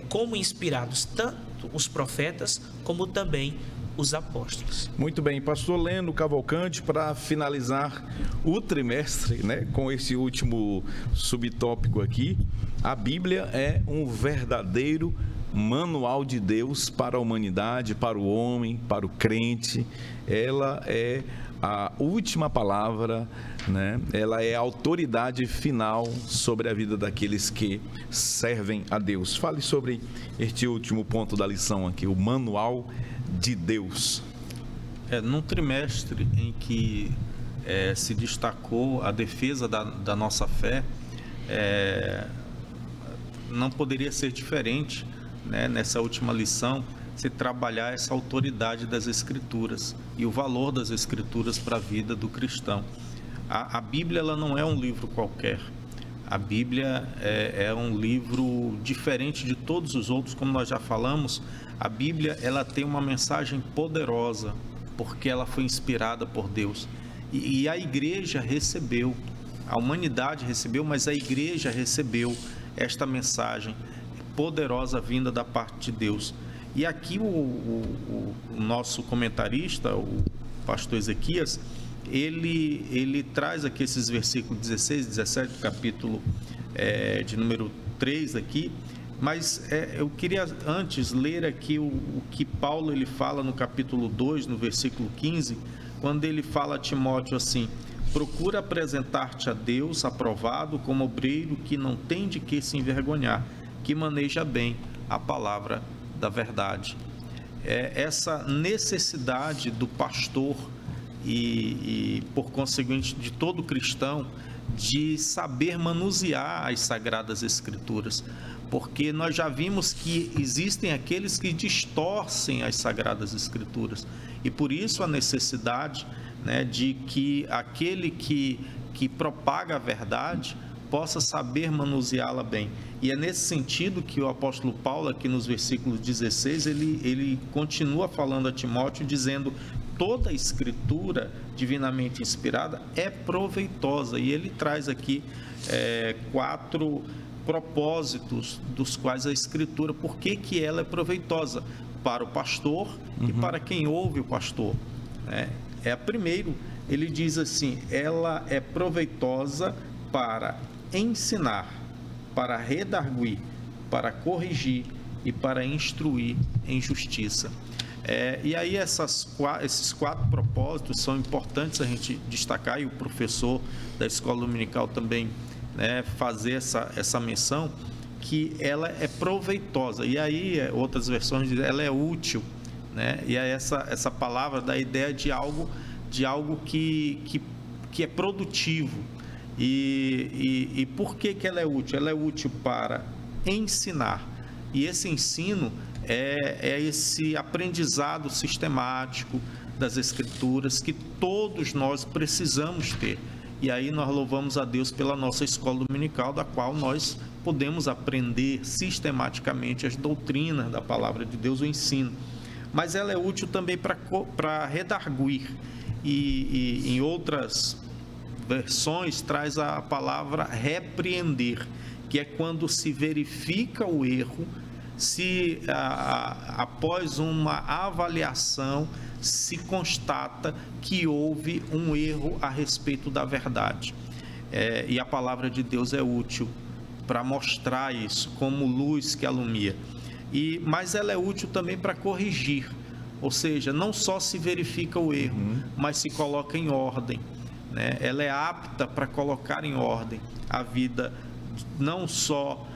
como inspirados tanto os profetas como também os apóstolos. Muito bem, pastor Leno Cavalcante, para finalizar o trimestre, né, com esse último subtópico aqui, a Bíblia é um verdadeiro manual de Deus para a humanidade, para o homem, para o crente. Ela é a última palavra, né? Ela é a autoridade final sobre a vida daqueles que servem a Deus. Fale sobre este último ponto da lição aqui, o manual de Deus. Num trimestre em que se destacou a defesa da nossa fé, não poderia ser diferente, né, nessa última lição, se trabalhar essa autoridade das Escrituras e o valor das Escrituras para a vida do cristão. A Bíblia, ela não é um livro qualquer. A Bíblia é um livro diferente de todos os outros, como nós já falamos. A Bíblia, ela tem uma mensagem poderosa, porque ela foi inspirada por Deus. E a igreja recebeu, a humanidade recebeu, mas a igreja recebeu esta mensagem poderosa vinda da parte de Deus. E aqui o nosso comentarista, o pastor Ezequias, ele traz aqui esses versículos 16, 17 do capítulo de número 3 aqui, mas eu queria antes ler aqui o que Paulo ele fala no capítulo 2, no versículo 15, quando ele fala a Timóteo assim: procura apresentar-te a Deus aprovado como obreiro que não tem de que se envergonhar, que maneja bem a palavra da verdade. Essa necessidade do pastor e por conseguinte de todo cristão de saber manusear as Sagradas Escrituras, porque nós já vimos que existem aqueles que distorcem as Sagradas Escrituras, e por isso a necessidade, né, de que aquele que propaga a verdade possa saber manuseá-la bem. E é nesse sentido que o apóstolo Paulo, aqui nos versículos 16, ele continua falando a Timóteo, dizendo: toda a escritura divinamente inspirada é proveitosa. E ele traz aqui 4 propósitos dos quais a escritura, por que ela é proveitosa? Para o pastor e para quem ouve o pastor. Primeiro, ele diz assim: ela é proveitosa para ensinar, para redarguir, para corrigir e para instruir em justiça. E aí esses 4 propósitos são importantes a gente destacar, e o professor da escola dominical também, né, fazer essa menção, que ela é proveitosa. E aí outras versões dizem ela é útil, né? E aí essa palavra dá a ideia de algo que é produtivo. E por que ela é útil? Ela é útil para ensinar. E esse ensino é esse aprendizado sistemático das Escrituras que todos nós precisamos ter. E aí nós louvamos a Deus pela nossa escola dominical, da qual nós podemos aprender sistematicamente as doutrinas da palavra de Deus, o ensino. Mas ela é útil também para redarguir. E em outras versões traz a palavra repreender, que é quando se verifica o erro, se após uma avaliação se constata que houve um erro a respeito da verdade. E a palavra de Deus é útil para mostrar isso, como luz que alumia. Mas ela é útil também para corrigir, ou seja, não só se verifica o erro, mas se coloca em ordem, né? Ela é apta para colocar em ordem a vida, não só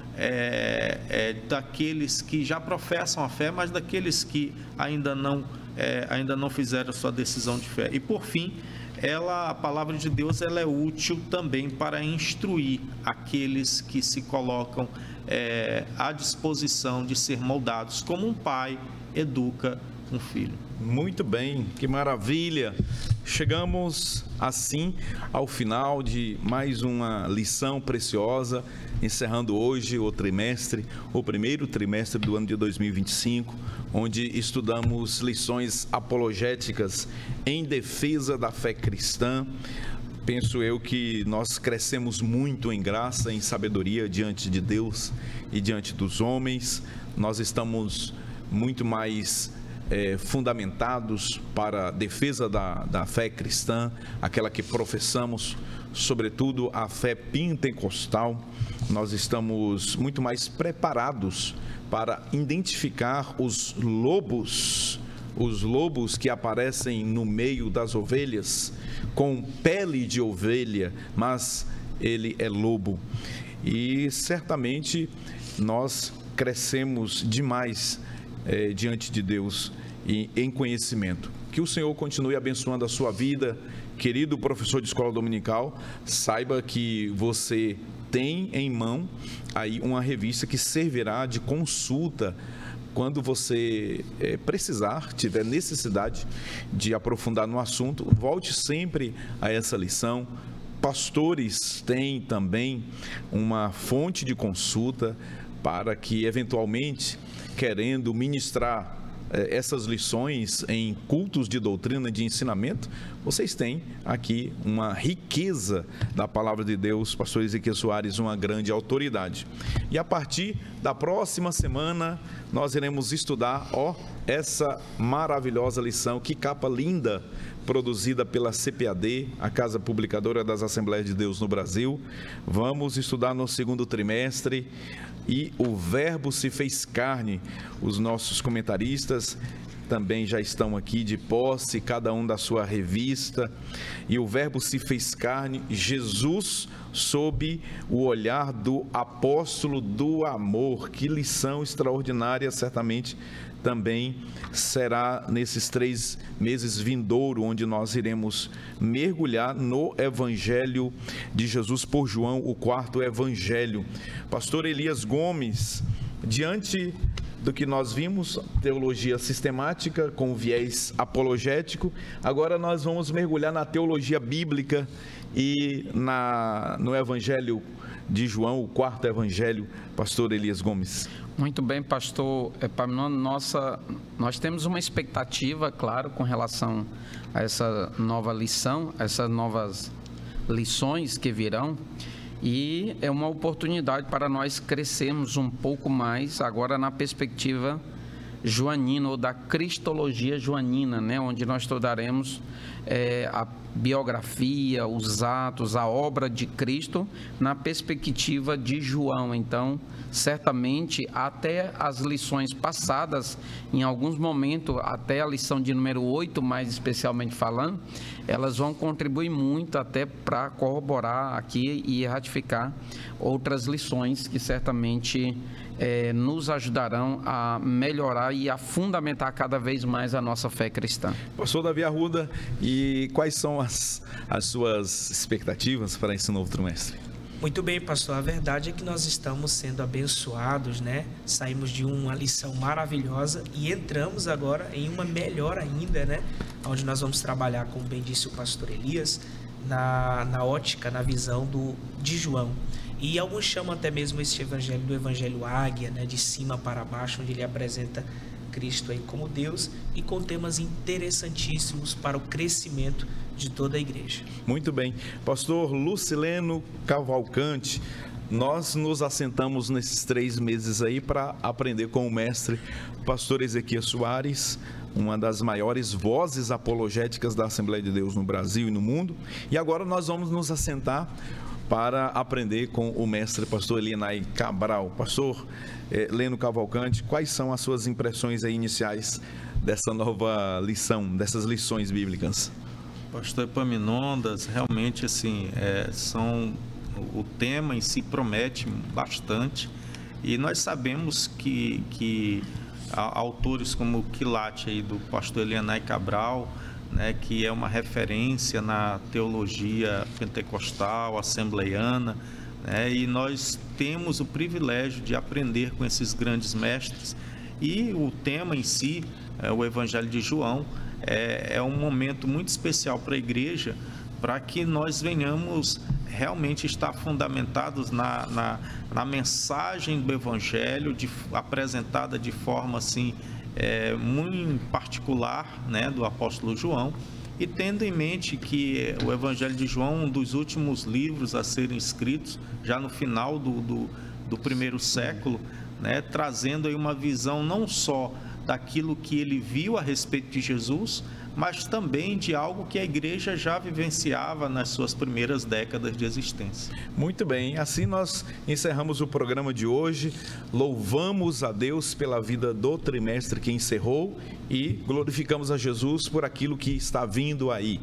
daqueles que já professam a fé, mas daqueles que ainda não fizeram sua decisão de fé. E por fim, a palavra de Deus, ela é útil também para instruir aqueles que se colocam à disposição de ser moldados, como um pai educa um filho. Muito bem, que maravilha! Chegamos assim ao final de mais uma lição preciosa, encerrando hoje o primeiro trimestre do ano de 2025, onde estudamos lições apologéticas em defesa da fé cristã, penso eu que nós crescemos muito em graça, em sabedoria diante de Deus e diante dos homens. Nós estamos muito mais fundamentados para a defesa da fé cristã, aquela que professamos, sobretudo a fé pentecostal. Nós estamos muito mais preparados para identificar os lobos que aparecem no meio das ovelhas, com pele de ovelha, mas ele é lobo. E certamente nós crescemos demais diante de Deus e em conhecimento. Que o Senhor continue abençoando a sua vida, querido professor de escola dominical. Saiba que você tem em mão aí uma revista que servirá de consulta quando você precisar, tiver necessidade de aprofundar no assunto. Volte sempre a essa lição. Pastores têm também uma fonte de consulta para que, eventualmente, querendo ministrar essas lições em cultos de doutrina e de ensinamento, vocês têm aqui uma riqueza da palavra de Deus. Pastor Ezequiel Soares, uma grande autoridade. E a partir da próxima semana, nós iremos estudar, essa maravilhosa lição, que capa linda, produzida pela CPAD, a Casa Publicadora das Assembleias de Deus no Brasil. Vamos estudar no segundo trimestre, e o Verbo se fez carne. Os nossos comentaristas também já estão aqui de posse, cada um da sua revista. E o Verbo se fez carne, Jesus sob o olhar do apóstolo do amor. Que lição extraordinária, certamente também será nesses 3 meses vindouro, onde nós iremos mergulhar no Evangelho de Jesus por João, o 4º Evangelho. Pastor Elias Gomes, diante do que nós vimos, teologia sistemática com viés apologético, agora nós vamos mergulhar na teologia bíblica e no Evangelho de João, o 4º Evangelho. Pastor Elias Gomes. Muito bem, pastor Epaminondas, nós temos uma expectativa, claro, com relação a essa nova lição, essas novas lições que virão, e é uma oportunidade para nós crescermos um pouco mais agora na perspectiva joanina, ou da cristologia joanina, né, onde nós estudaremos a biografia, os atos, a obra de Cristo na perspectiva de João. Então, certamente, até as lições passadas, em alguns momentos, até a lição de número 8, mais especialmente falando, elas vão contribuir muito até para corroborar aqui e ratificar outras lições que certamente nos ajudarão a melhorar e a fundamentar cada vez mais a nossa fé cristã. Pastor Davi Arruda, e quais são as suas expectativas para esse novo trimestre? Muito bem, pastor. A verdade é que nós estamos sendo abençoados, né? Saímos de uma lição maravilhosa e entramos agora em uma melhor ainda, né? Onde nós vamos trabalhar, como bem disse o pastor Elias, na ótica, na visão de João. E alguns chamam até mesmo esse evangelho do evangelho águia, né? De cima para baixo, onde ele apresenta Cristo aí como Deus e com temas interessantíssimos para o crescimento de toda a igreja. Muito bem. Pastor Lucileno Cavalcante, nós nos assentamos nesses 3 meses aí para aprender com o mestre pastor Ezequiel Soares, uma das maiores vozes apologéticas da Assembleia de Deus no Brasil e no mundo. E agora nós vamos nos assentar para aprender com o mestre pastor Elienay Cabral. Pastor Leno Cavalcante, quais são as suas impressões aí iniciais dessa nova lição, dessas lições bíblicas? Pastor Epaminondas, realmente assim, o tema em si promete bastante, e nós sabemos que autores como o quilate aí do pastor Elienay Cabral, né, que é uma referência na teologia pentecostal, assembleiana, né, e nós temos o privilégio de aprender com esses grandes mestres, e o tema em si, o Evangelho de João, é um momento muito especial para a igreja, para que nós venhamos realmente estar fundamentados na mensagem do Evangelho, apresentada de forma assim, muito particular, né, do apóstolo João, e tendo em mente que o Evangelho de João é um dos últimos livros a serem escritos, já no final do primeiro século, né, trazendo aí uma visão não só daquilo que ele viu a respeito de Jesus, mas também de algo que a igreja já vivenciava nas suas primeiras décadas de existência. Muito bem, assim nós encerramos o programa de hoje. Louvamos a Deus pela vida do trimestre que encerrou e glorificamos a Jesus por aquilo que está vindo aí.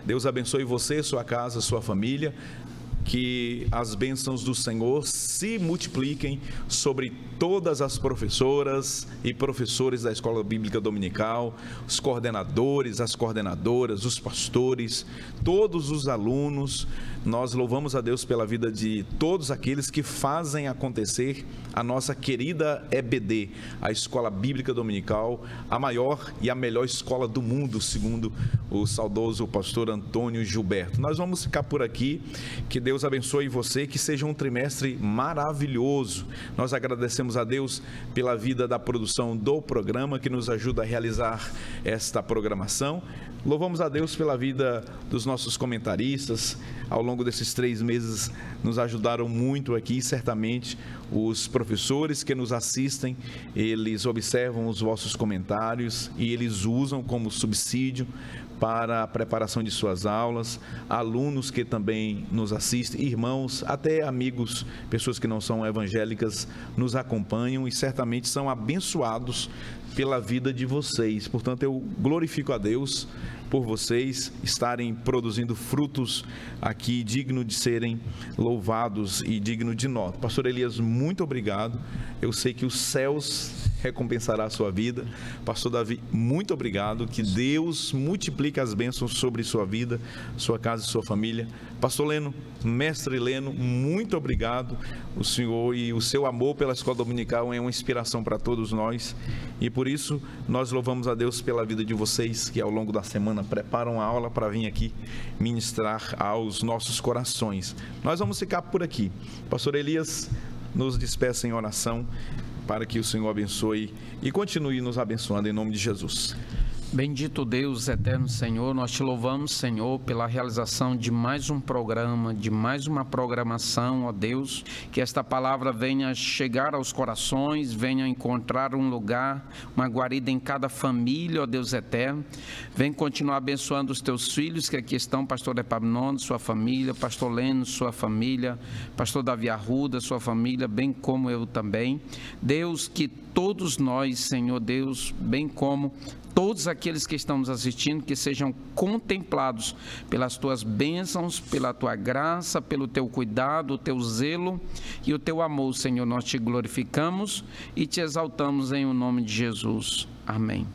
Deus abençoe você, sua casa, sua família. Que as bênçãos do Senhor se multipliquem sobre todas as professoras e professores da Escola Bíblica Dominical, os coordenadores, as coordenadoras, os pastores, todos os alunos. Nós louvamos a Deus pela vida de todos aqueles que fazem acontecer a nossa querida EBD, a Escola Bíblica Dominical, a maior e a melhor escola do mundo, segundo o saudoso pastor Antônio Gilberto. Nós vamos ficar por aqui. Que Deus abençoe você, que seja um trimestre maravilhoso. Nós agradecemos a Deus pela vida da produção do programa, que nos ajuda a realizar esta programação. Louvamos a Deus pela vida dos nossos comentaristas. Ao longo desses 3 meses nos ajudaram muito aqui, certamente os professores que nos assistem, eles observam os vossos comentários e eles usam como subsídio para a preparação de suas aulas, alunos que também nos assistem, irmãos, até amigos, pessoas que não são evangélicas, nos acompanham e certamente são abençoados pela vida de vocês. Portanto, eu glorifico a Deus por vocês estarem produzindo frutos aqui, digno de serem louvados e digno de nota. Pastor Elias, muito obrigado. Eu sei que os céus recompensará a sua vida. Pastor Davi, muito obrigado. Que Deus multiplique as bênçãos sobre sua vida, sua casa e sua família. Pastor Leno, mestre Leno, muito obrigado. O senhor e o seu amor pela Escola Dominical é uma inspiração para todos nós. E por isso, nós louvamos a Deus pela vida de vocês, que ao longo da semana preparam a aula para vir aqui ministrar aos nossos corações. Nós vamos ficar por aqui. Pastor Elias, nos despeça em oração para que o Senhor abençoe e continue nos abençoando em nome de Jesus. Bendito Deus, eterno Senhor, nós te louvamos, Senhor, pela realização de mais um programa, de mais uma programação, ó Deus, que esta palavra venha chegar aos corações, venha encontrar um lugar, uma guarida em cada família, ó Deus eterno. Vem continuar abençoando os teus filhos que aqui estão, pastor Epaminondas, sua família, pastor Leno, sua família, pastor Davi Arruda, sua família, bem como eu também. Deus, que todos nós, Senhor Deus, bem como todos aqueles que estamos assistindo, que sejam contemplados pelas tuas bênçãos, pela tua graça, pelo teu cuidado, o teu zelo e o teu amor, Senhor. Nós te glorificamos e te exaltamos em o nome de Jesus. Amém.